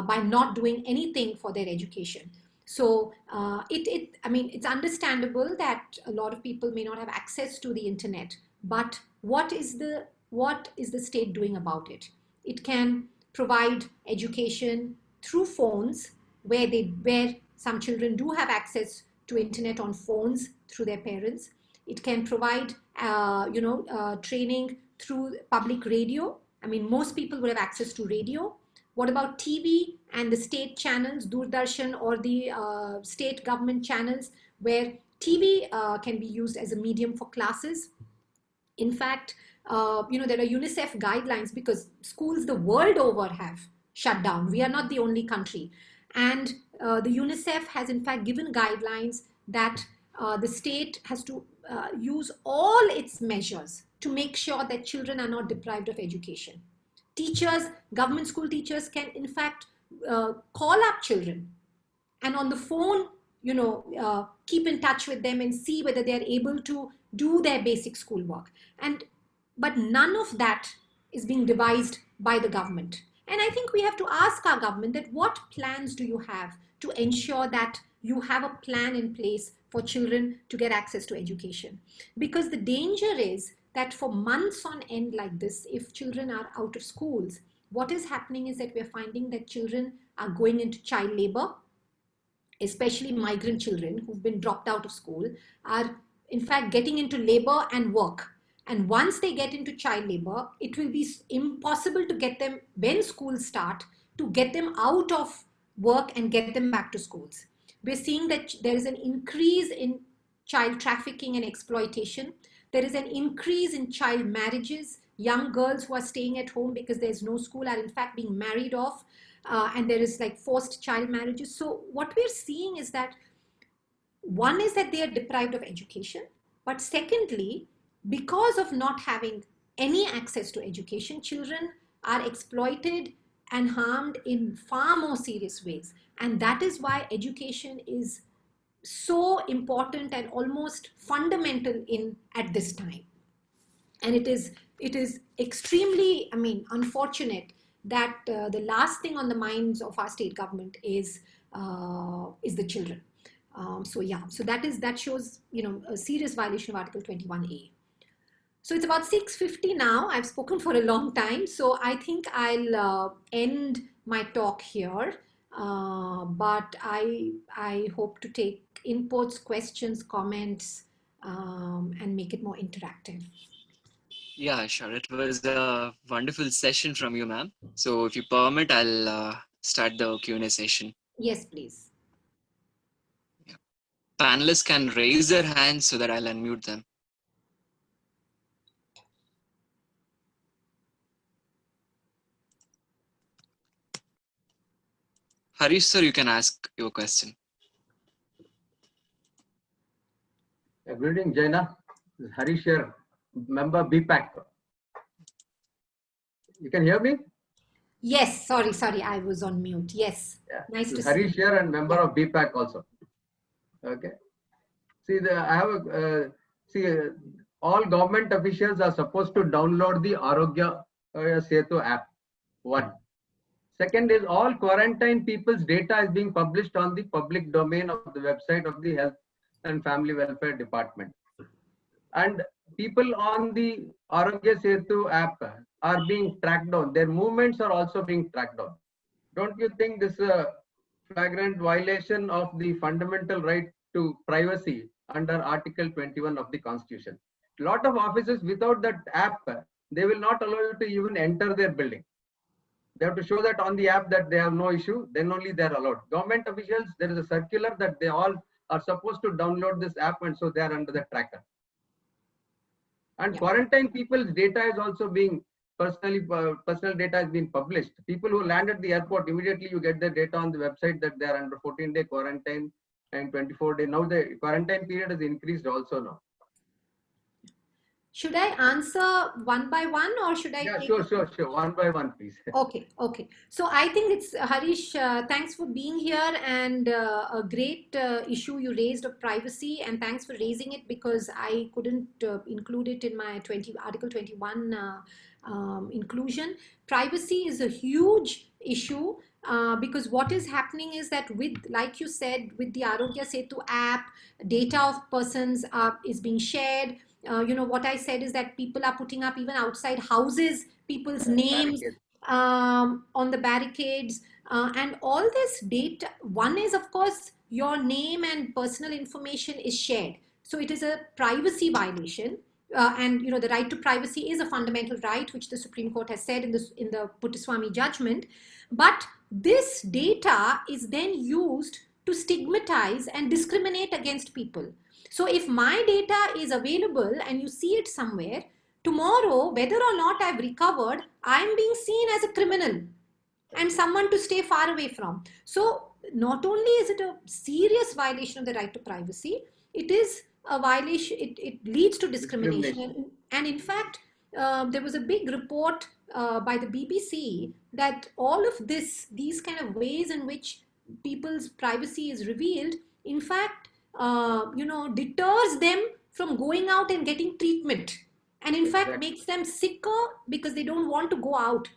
by not doing anything for their education. So I mean, it's understandable that a lot of people may not have access to the internet, but what is the state doing about it? It can provide education through phones, where some children do have access to internet on phones through their parents. It can provide training through public radio. I mean, most people would have access to radio. What about TV and the state channels, Doordarshan, or the state government channels, where TV can be used as a medium for classes? In fact, there are UNICEF guidelines, because schools the world over have shut down. We are not the only country. And the UNICEF has, in fact, given guidelines that the state has to use all its measures to make sure that children are not deprived of education. Teachers, government school teachers, can, in fact, call up children and on the phone, keep in touch with them and see whether they are able to do their basic schoolwork. But none of that is being devised by the government. And I think we have to ask our government that what plans do you have to ensure that you have a plan in place for children to get access to education? Because the danger is that for months on end like this, if children are out of schools, what is happening is that we're finding that children are going into child labor, especially migrant children who've been dropped out of school, are in fact getting into labor and work. And once they get into child labor, it will be impossible to get them, when schools start, to get them out of work and get them back to schools. We're seeing that there is an increase in child trafficking and exploitation. There is an increase in child marriages. Young girls who are staying at home because there's no school are in fact being married off. And there is like forced child marriages. So what we're seeing is that one is that they are deprived of education. But secondly, because of not having any access to education, children are exploited and harmed in far more serious ways. And that is why education is so important and almost fundamental at this time. And it is extremely, unfortunate that the last thing on the minds of our state government is the children. So that shows a serious violation of Article 21A. So it's about 6:50 now. I've spoken for a long time, so I think I'll end my talk here. But I hope to take inputs, questions, comments, and make it more interactive. Yeah, sure. It was a wonderful session from you, ma'am. So if you permit, I'll start the Q&A session. Yes, please. panelists can raise their hands so that I'll unmute them. Harish sir, you can ask your question. Good evening, Jaina. This is Harish here, member BPAC. You can hear me? Yes, sorry, I was on mute. Yes, Yeah. nice This to is see Harish you. here and member Yeah. of BPAC also. Okay. See, I have all government officials are supposed to download the Arogya Setu app. One. Second is all quarantine people's data is being published on the public domain of the website of the Health and Family Welfare Department. And people on the Arogya Setu app are being tracked down. Their movements are also being tracked down. Don't you think this is a flagrant violation of the fundamental right to privacy under Article 21 of the Constitution? A lot of offices without that app, they will not allow you to even enter their building. They have to show that on the app that they have no issue, then only they are allowed. Government officials, there is a circular that they all are supposed to download this app, and so they are under the tracker. And quarantine people's data is also being personal data has been published. People who land at the airport, immediately you get the data on the website that they are under 14-day quarantine and 24-day. Now the quarantine period has increased also now. Should I answer one by one, or should I? Yeah, take sure. One by one, please. Okay. So I think it's Harish. Thanks for being here, and a great issue you raised of privacy, and thanks for raising it because I couldn't include it in my Article 21 inclusion. Privacy is a huge issue. Because what is happening is that like you said, with the Arogya Setu app, data of persons is being shared. What I said is that people are putting up even outside houses, people's names on the barricades, and all this data. One is, of course, your name and personal information is shared. So it is a privacy violation. And the right to privacy is a fundamental right, which the Supreme Court has said in the Puttaswamy judgment. But this data is then used to stigmatize and discriminate against people. So if my data is available and you see it somewhere, tomorrow, whether or not I've recovered, I'm being seen as a criminal and someone to stay far away from. So not only is it a serious violation of the right to privacy, it is a violation, it leads to discrimination. And in fact, there was a big report by the BBC that all of these kind of ways in which people's privacy is revealed, in fact, deters them from going out and getting treatment, and in fact makes them sicker because they don't want to go out.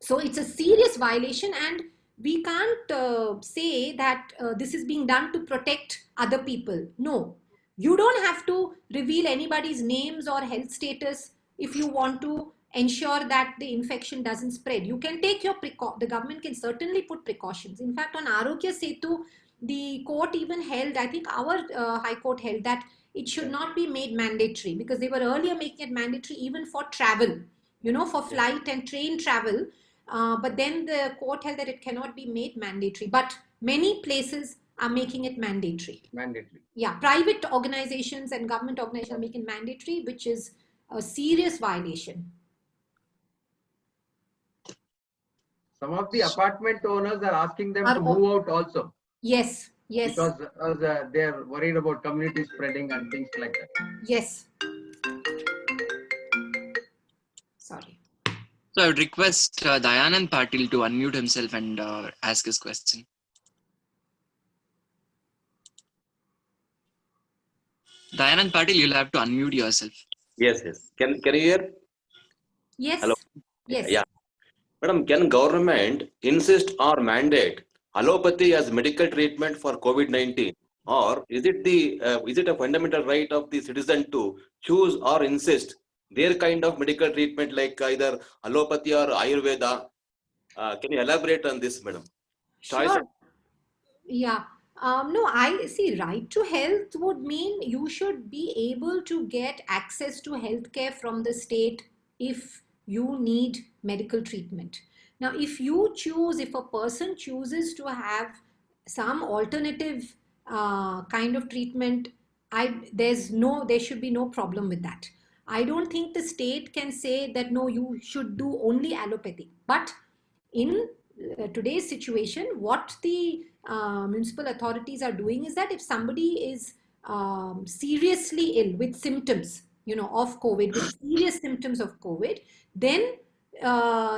So it's a serious violation, and we can't say that this is being done to protect other people. No, you don't have to reveal anybody's names or health status if you want to ensure that the infection doesn't spread. You can take your the government can certainly put precautions. In fact, on Arogya Setu, the court even held, I think our High Court held, that it should not be made mandatory, because they were earlier making it mandatory even for travel, for flight and train travel. But then the court held that it cannot be made mandatory. But many places are making it mandatory. Yeah, private organizations and government organizations are making it mandatory, which is a serious violation. Some of the apartment owners are asking them to move out also. Yes. Because they are worried about community spreading and things like that. Yes. Sorry. So I would request Dayanand Patil to unmute himself and ask his question. Dayanand Patil, you'll have to unmute yourself. Yes. Can you hear? Yes. Hello. Yes. Yeah. Madam, can government insist or mandate allopathy as medical treatment for COVID-19, or is it a fundamental right of the citizen to choose or insist their kind of medical treatment, like either allopathy or Ayurveda? Can you elaborate on this, madam? Sure. Yeah. No, I see, right to health would mean you should be able to get access to healthcare from the state if you need medical treatment. Now, if a person chooses to have some alternative kind of treatment, there should be no problem with that. I don't think the state can say that no, you should do only allopathy. But in today's situation, what the municipal authorities are doing is that if somebody is seriously ill with symptoms, of COVID, with serious symptoms of COVID, then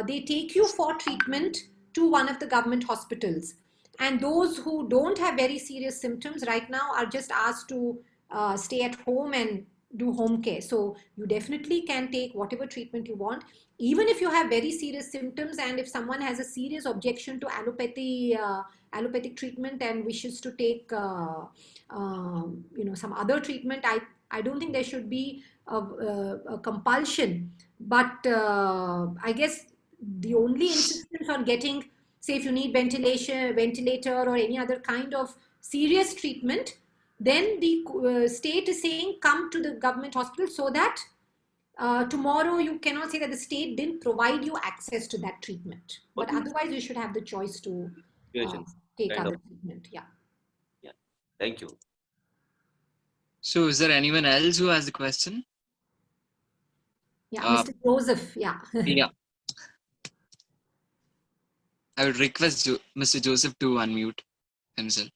they take you for treatment to one of the government hospitals. And those who don't have very serious symptoms right now are just asked to stay at home and do home care. So you definitely can take whatever treatment you want, even if you have very serious symptoms. And if someone has a serious objection to allopathic treatment and wishes to take some other treatment, I don't think there should be a compulsion. But I guess the only insistence on getting, say, if you need ventilator or any other kind of serious treatment, then the state is saying come to the government hospital, so that tomorrow you cannot say that the state didn't provide you access to that treatment. But otherwise, you should have the choice to take other treatment. Yeah. Thank you. So is there anyone else who has the question? Yeah, Mr. Joseph. Yeah. Yeah. I would request Mr. Joseph to unmute himself.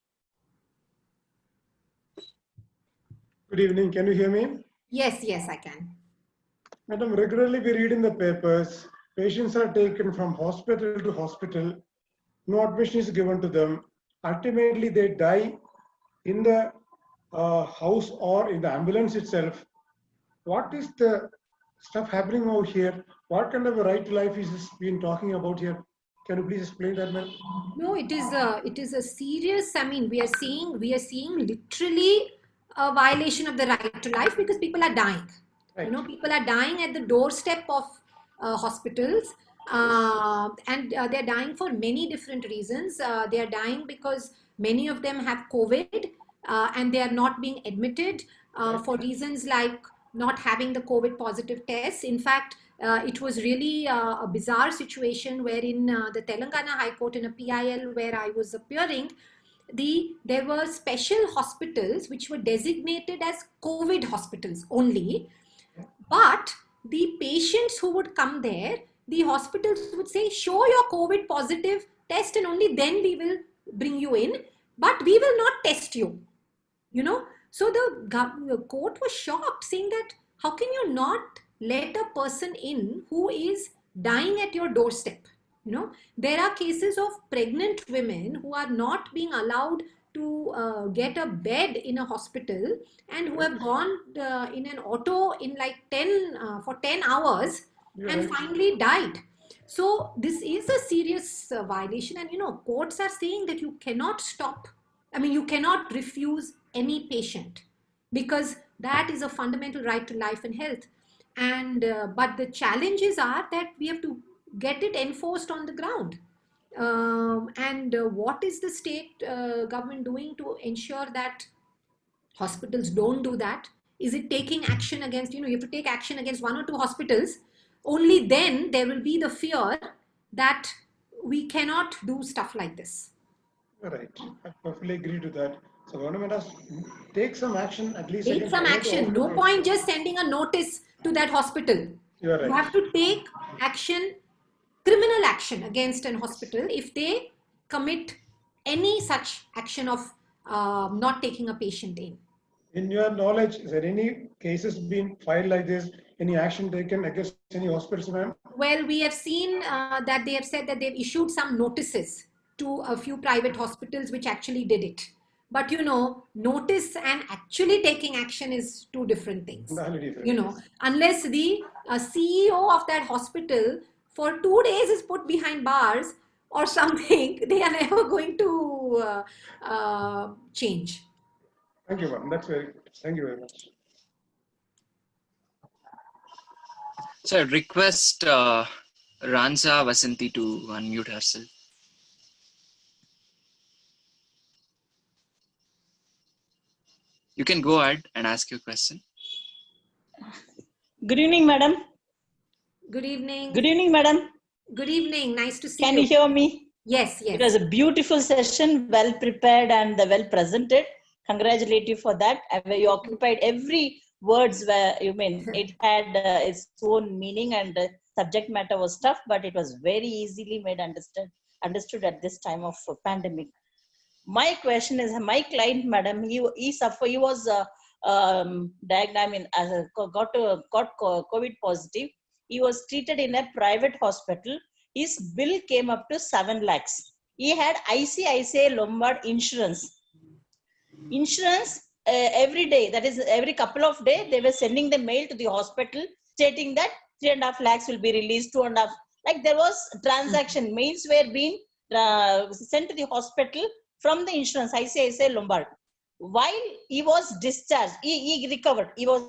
Good evening. Can you hear me? Yes, I can. Madam, regularly we read in the papers, patients are taken from hospital to hospital, no admission is given to them. Ultimately, they die in the house or in the ambulance itself. What is the stuff happening over here? What kind of a right to life is this being talking about here? Can you please explain that, ma'am? No, it is a serious. I mean, we are seeing literally a violation of the right to life, because people are dying. Right. People are dying at the doorstep of hospitals, and they're dying for many different reasons. They are dying because many of them have COVID, and they are not being admitted for reasons like not having the COVID positive tests. In fact, it was really a bizarre situation wherein the Telangana High Court, in a PIL where I was appearing, there were special hospitals which were designated as COVID hospitals only. But the patients who would come there, the hospitals would say, show your COVID positive test and only then we will bring you in, but we will not test you. So the court was shocked, saying that how can you not let a person in who is dying at your doorstep? There are cases of pregnant women who are not being allowed to get a bed in a hospital, and who have gone in an auto in like 10 hours and finally died. So this is a serious violation, and courts are saying that you cannot stop. I mean, you cannot refuse any patient, because that is a fundamental right to life and health. And but the challenges are that we have to get it enforced on the ground. And what is the state government doing to ensure that hospitals don't do that? Is it taking action against, you have to take action against 1 or 2 hospitals. Only then there will be the fear that we cannot do stuff like this. Right. I perfectly agree to that. So government has take some action, at least. Take some action. No point just sending a notice to that hospital. You're right. You have to take action, criminal action against an hospital if they commit any such action of not taking a patient in. In your knowledge, is there any cases being filed like this? Any action taken against any hospitals, ma'am? Well, we have seen that they have said that they've issued some notices to a few private hospitals which actually did it. But notice and actually taking action is two different things. Unless the CEO of that hospital for 2 days is put behind bars or something, they are never going to change. Thank you, ma'am. That's very good. Thank you very much. So I request Ransa Vasanti to unmute herself. You can go ahead and ask your question. Good evening, madam. Good evening. Good evening, madam. Good evening. Nice to see you. Can you hear me? Yes, It was yes. a beautiful session, well prepared and well presented. Congratulate you for that. You occupied every words where you mean it had its own meaning, and subject matter was tough, but it was very easily made understood at this time of pandemic. My question is, my client, madam, he was diagnosed, I mean, as got COVID positive. He was treated in a private hospital. His bill came up to 7 lakhs. He had ICICI Lombard insurance. Every day, that is every couple of days, they were sending the mail to the hospital stating that 3.5 lakhs will be released, 2.5. Like there was transaction, mails were being sent to the hospital from the insurance, ICICI Lombard. While he was discharged, he recovered. He was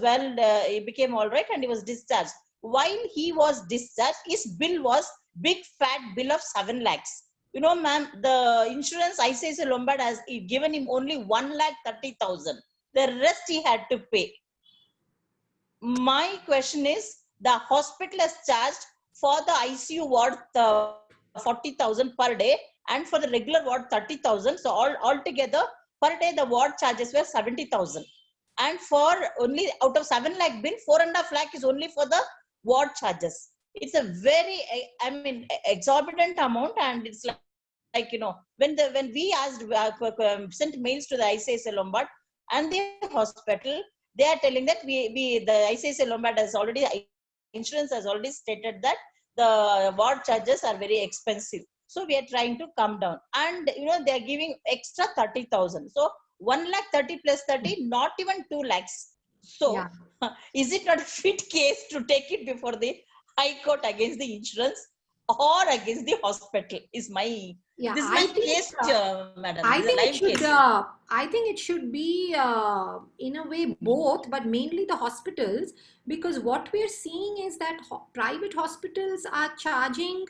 well, he became all right and he was discharged. While he was discharged, his bill was big fat bill of 7 lakhs. You know, ma'am, the insurance ICICI Lombard has given him only 1,30,000. The rest he had to pay. My question is, the hospital has charged for the ICU ward 40,000 per day, and for the regular ward 30,000. So altogether per day the ward charges were 70,000. And for only out of 7 lakh bill, 4.5 lakh is only for the ward charges. It's a very, I mean, exorbitant amount, and it's like you know, when we asked, sent mails to the ICICI Lombard and the hospital, they are telling that the ICICI Lombard has already, insurance has already stated that the ward charges are very expensive. So we are trying to come down, and you know, they are giving extra 30,000. So 1,30,000 plus 30, not even 2 lakhs. So Yeah. is it not a fit case to take it before the High Court against the insurance or against the hospital? Is my Yeah, this is I my think, case, madam. I This is a think it live should. case. I think it should be in a way both, but mainly the hospitals, because what we're seeing is that private hospitals are charging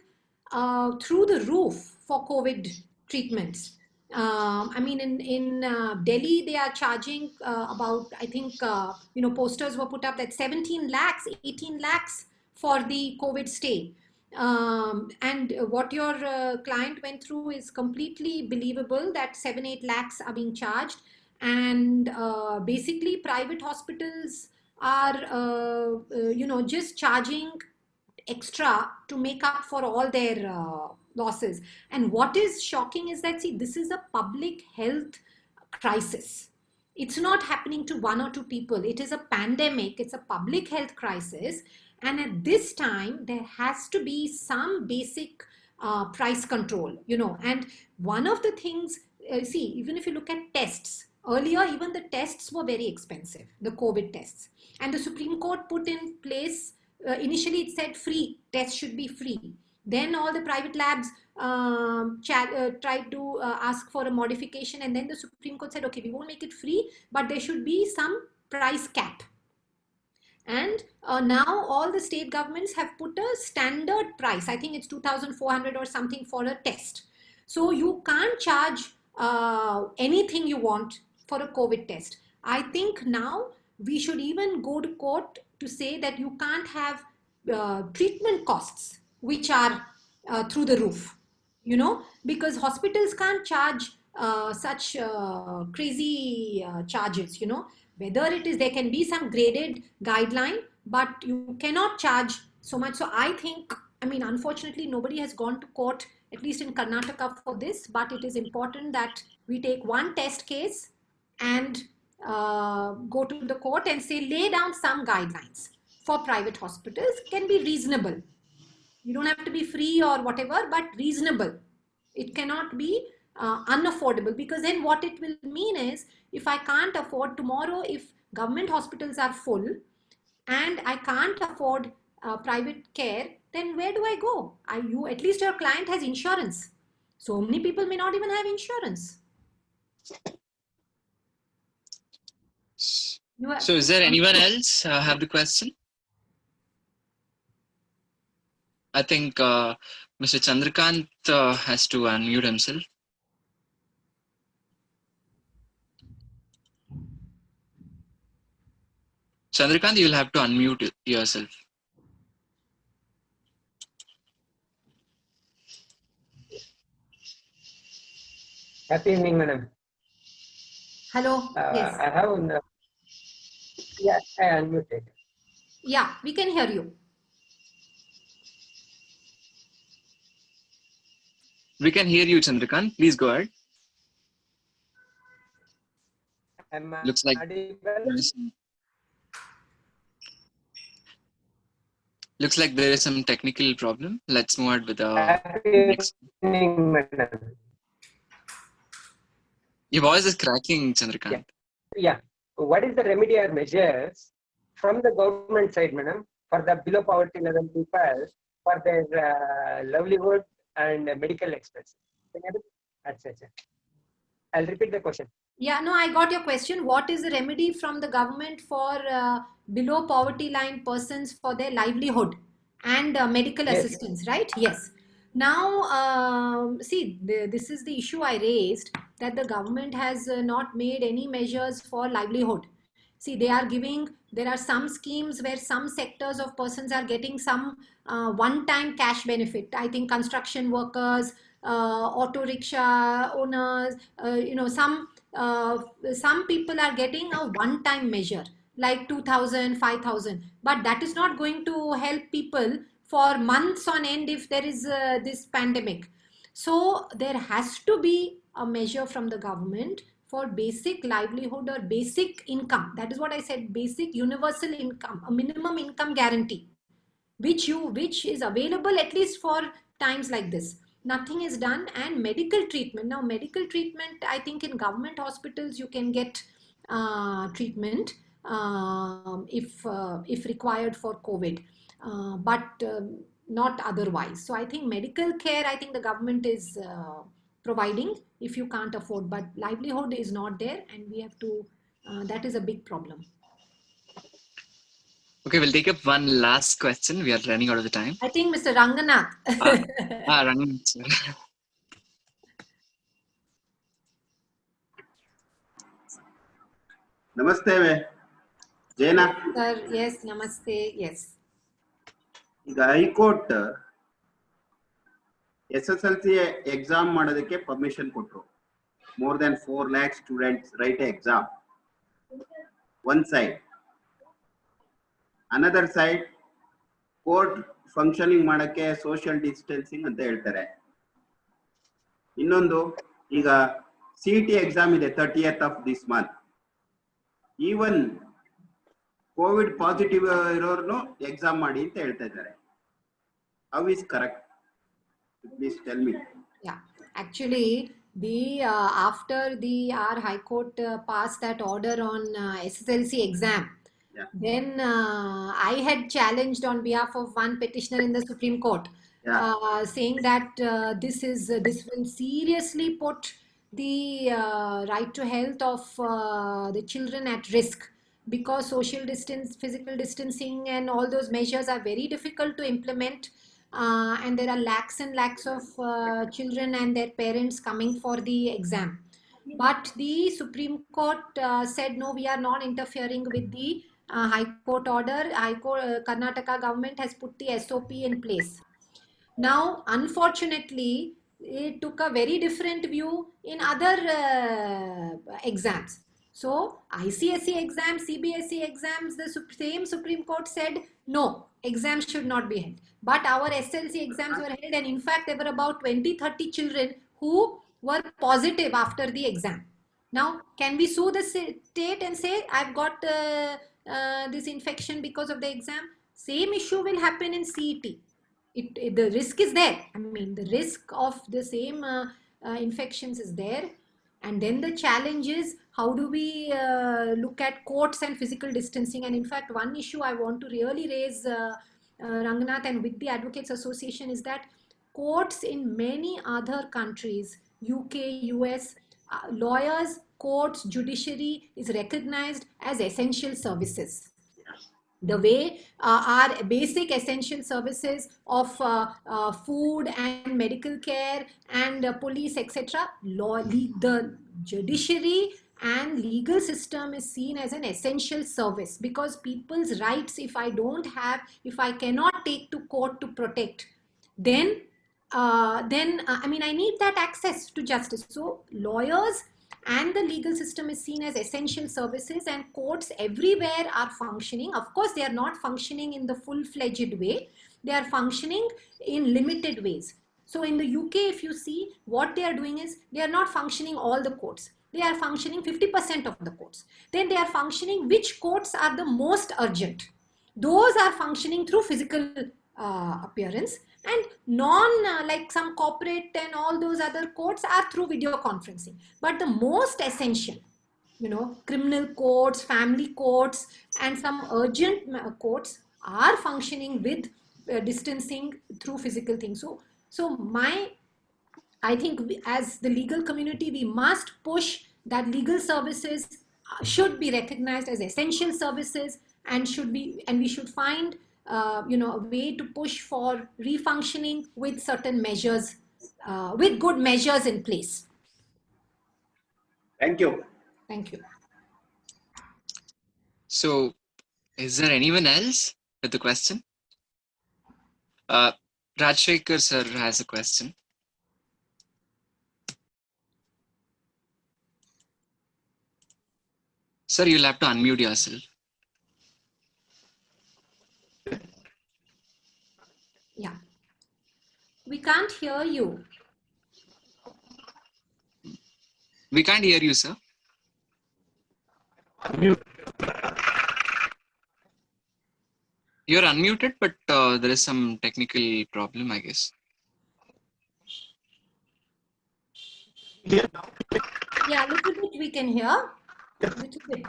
through the roof for COVID treatments. I mean, in Delhi, they are charging about, I think, you know, posters were put up that 17 lakhs, 18 lakhs for the COVID stay. And what your client went through is completely believable, that 7-8 lakhs are being charged. And basically private hospitals are you know, just charging extra to make up for all their losses. And what is shocking is that, see, this is a public health crisis. It's not happening to one or two people. It is a pandemic. It's a public health crisis. And at this time, there has to be some basic price control, you know. And one of the things, see, even if you look at tests, earlier, even the tests were very expensive, the COVID tests. And the Supreme Court put in place, initially it said free, tests should be free. Then all the private labs tried to ask for a modification, and then the Supreme Court said, okay, we won't make it free, but there should be some price cap. And now all the state governments have put a standard price. I think it's 2,400 or something for a test. So you can't charge anything you want for a COVID test. I think now we should even go to court to say that you can't have treatment costs which are through the roof, you know, because hospitals can't charge such crazy charges, you know. Whether it is, there can be some graded guideline, but you cannot charge so much. So I think, I mean, unfortunately, nobody has gone to court, at least in Karnataka, for this, but it is important that we take one test case and go to the court and say, lay down some guidelines for private hospitals, can be reasonable. You don't have to be free or whatever, but reasonable. It cannot be unaffordable, because then what it will mean is, if I can't afford tomorrow, if government hospitals are full and I can't afford private care, then where do I go? You, at least your client has insurance. So many people may not even have insurance. So is there anyone else have the question? I think Mr. Chandrakant has to unmute himself. Chandrakant, you'll have to unmute yourself. Happy evening, madam. Hello. Yes. I have yeah, I unmuted. Yeah, we can hear you. We can hear you, Chandrakant. Please go ahead. Am I Looks like audible? there is some technical problem. Let's move on with the Happy next. evening, madam. Your voice is cracking, Chandrakant. Yeah. What is the remedy or measures from the government side, madam, for the below poverty level people for their livelihood and medical expenses? Etc. I'll repeat the question. Yeah, no, I got your question. What is the remedy from the government for below poverty line persons for their livelihood and medical Yes. assistance, right? Yes. Now, see, this is the issue I raised, that the government has not made any measures for livelihood. See, there are some schemes where some sectors of persons are getting some one-time cash benefit. I think construction workers, auto rickshaw owners, some people are getting a one-time measure like 2,000, 5,000, but that is not going to help people for months on end if there is this pandemic. So there has to be a measure from the government for basic livelihood or basic income. That is what I said, basic universal income, a minimum income guarantee, which is available at least for times like this. Nothing is done. And medical treatment, now medical treatment, I think in government hospitals you can get treatment if required for COVID, but not otherwise. So I think medical care, I think the government is providing if you can't afford, but livelihood is not there, and we have to that is a big problem. Okay, we'll take up one last question. We are running out of the time. I think Mr. Ranganath. Ranganath, sir. ನಮಸ್ತೆ ಜಯನಾ. Sir, yes, namaste. Yes. ಈಗ high court SSLC exam ಮಾಡೋದಕ್ಕೆ permission ಕೊಟ್ಟರು. More than 4 lakh students write an exam. One side. Another side, court functioning ಮಾಡಕ್ಕೆ social distancing ಅಂತ ಹೇಳ್ತಾರೆ. ಇನ್ನೊಂದು, ಈಗ CET exam ಇದೆ 30th of this month. Even Covid positive ಇರೋರ್ನು ಎಕ್ಸಾಮ್ ಮಾಡಿ ಅಂತ ಹೇಳ್ತಾ ಇದ್ದಾರೆ. How is correct? Please tell me. Yeah, actually, after our High Court passed that order on SSLC exam, Yeah. then I had challenged on behalf of one petitioner in the Supreme Court, saying that this will seriously put the right to health of the children at risk, because social distance, physical distancing, and all those measures are very difficult to implement. And there are lakhs and lakhs of children and their parents coming for the exam. But the Supreme Court said, no, we are not interfering with the High Court order. Karnataka government has put the SOP in place. Now, unfortunately, it took a very different view in other exams. So, ICSE exams, CBSE exams, the same Supreme Court said, no, exams should not be held. But our SLC exams were held, and in fact, there were about 20-30 children who were positive after the exam. Now, can we sue the state and say, I've got this infection because of the exam? Same issue will happen in CET. The risk is there. I mean, the risk of the same infections is there. And then the challenge is, how do we look at courts and physical distancing? And in fact, one issue I want to really raise, Ranganath, and with the Advocates Association, is that courts in many other countries, UK, US, lawyers, courts, judiciary is recognized as essential services. The way our basic essential services of food and medical care and police, etc., the judiciary and legal system is seen as an essential service, because people's rights, if I cannot take to court to protect, then then I mean, I need that access to justice. So lawyers and the legal system is seen as essential services, and courts everywhere are functioning. Of course, they are not functioning in the full-fledged way. They are functioning in limited ways. So in the UK, if you see, what they are doing is they are not functioning all the courts. They are functioning 50% of the courts. Then they are functioning which courts are the most urgent. Those are functioning through physical appearance, and like some corporate and all those other courts are through video conferencing. But the most essential, criminal courts, family courts, and some urgent courts are functioning with distancing through physical things. I think as the legal community, we must push that legal services should be recognized as essential services, and we should find a way to push for refunctioning with certain measures, with good measures in place. Thank you. Thank you. So, is there anyone else with a question? Rajshekhar sir has a question. Sir, you'll have to unmute yourself. Yeah. We can't hear you. We can't hear you, sir. You're unmuted, but there is some technical problem, I guess. Yeah, a little bit we can hear. A little bit.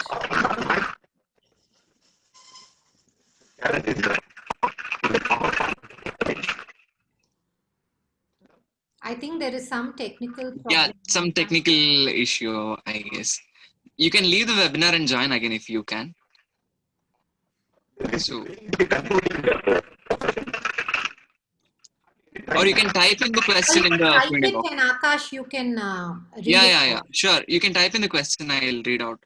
I think there is some technical problem. Yeah, some technical issue, I guess. You can leave the webinar and join again if you can. So, or you can type in the question in the type Q&A it, box. and Akash, you can read it Yeah. out. Sure. You can type in the question. I'll read out.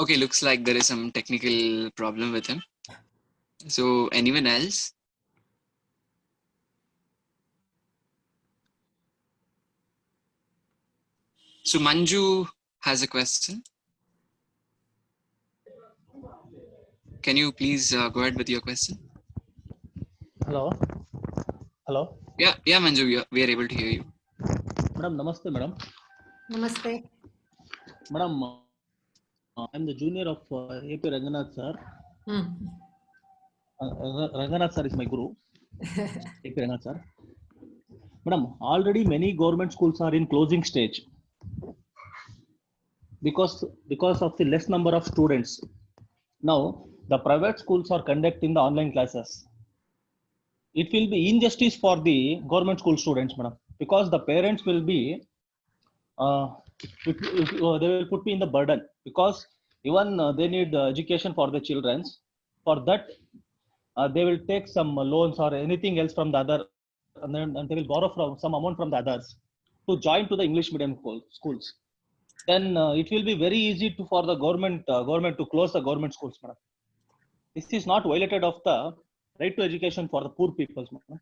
Okay, looks like there is some technical problem with him. So, anyone else? So, Manju has a question. Can you please go ahead with your question? Hello. Hello. Yeah, Manju, we are able to hear you. Madam, namaste, madam. Namaste. Madam, I'm the junior of AP Ranganath sir. Ranganath sir is my guru. AP Ranganath sir. Madam, already many government schools are in closing stage because of the less number of students. Now, the private schools are conducting the online classes. It will be injustice for the government school students, madam, because the parents will be they will put me in the burden, because even they need education for the children. For that, they will take some loans or anything else from the other, and they will borrow from some amount from the others to join to the English medium schools. Then it will be very easy for the government to close the government schools, madam. This is not violated of the right to education for the poor people, madam.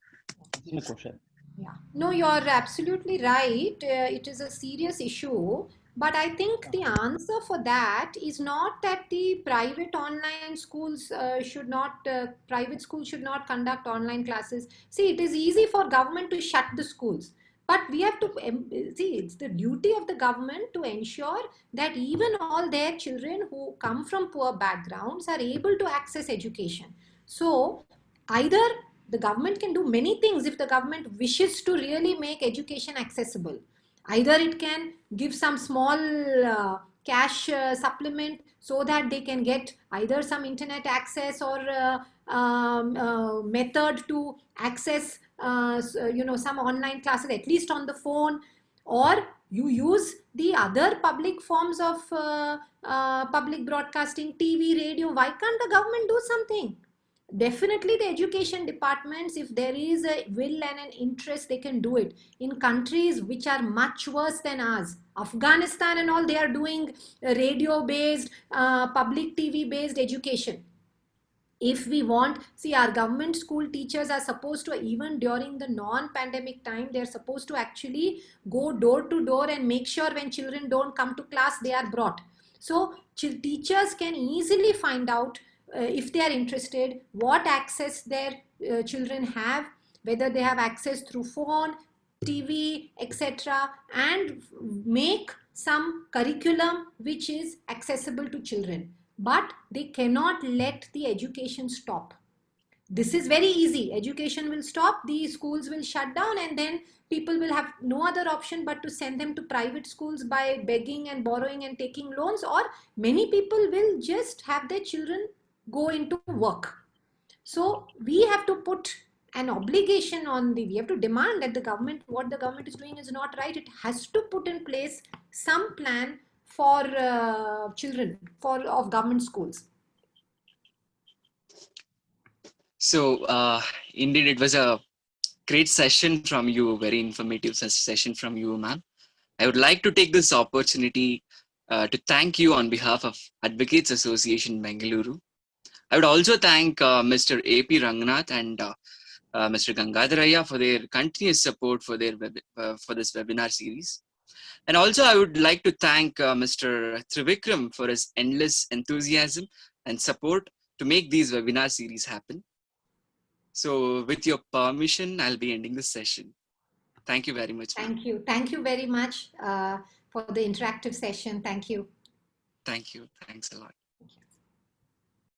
This is my question. Yeah. No, you're absolutely right. It is a serious issue. But I think the answer for that is not that the private online schools private schools should not conduct online classes. See, it is easy for government to shut the schools. But we have to see, it's the duty of the government to ensure that even all their children who come from poor backgrounds are able to access education. So either the government can do many things if the government wishes to really make education accessible. Either it can give some small cash supplement so that they can get either some internet access or method to access some online classes, at least on the phone, or You use the other public forms of public broadcasting, TV, radio. Why can't the government do something? Definitely the education departments, if there is a will and an interest, they can do it. In countries which are much worse than ours, Afghanistan and all, they are doing radio based, public TV based education. If we want, see, our government school teachers are supposed to, even during the non-pandemic time, they're supposed to actually go door to door and make sure when children don't come to class, they are brought. So teachers can easily find out if they are interested, what access their children have, whether they have access through phone, TV, etc., and make some curriculum which is accessible to children. But they cannot let the education stop. This is very easy. Education will stop, the schools will shut down, and then people will have no other option but to send them to private schools by begging and borrowing and taking loans, or many people will just have their children go into work. So we have to put an obligation on we have to demand that the government, what the government is doing is not right. It has to put in place some plan for children of government schools. So indeed, it was a great session from you, very informative session from you, ma'am. I would like to take this opportunity to thank you on behalf of Advocates Association Bengaluru. I would also thank Mr. A.P. Ranganath and Mr. Gangadharaya for their continuous support for their for this webinar series. And also I would like to thank Mr. Trivikram for his endless enthusiasm and support to make these webinar series happen. So with your permission, I'll be ending this session. Thank you very much. Thank you. Thank you very much for the interactive session. Thank you. Thank you. Thanks a lot.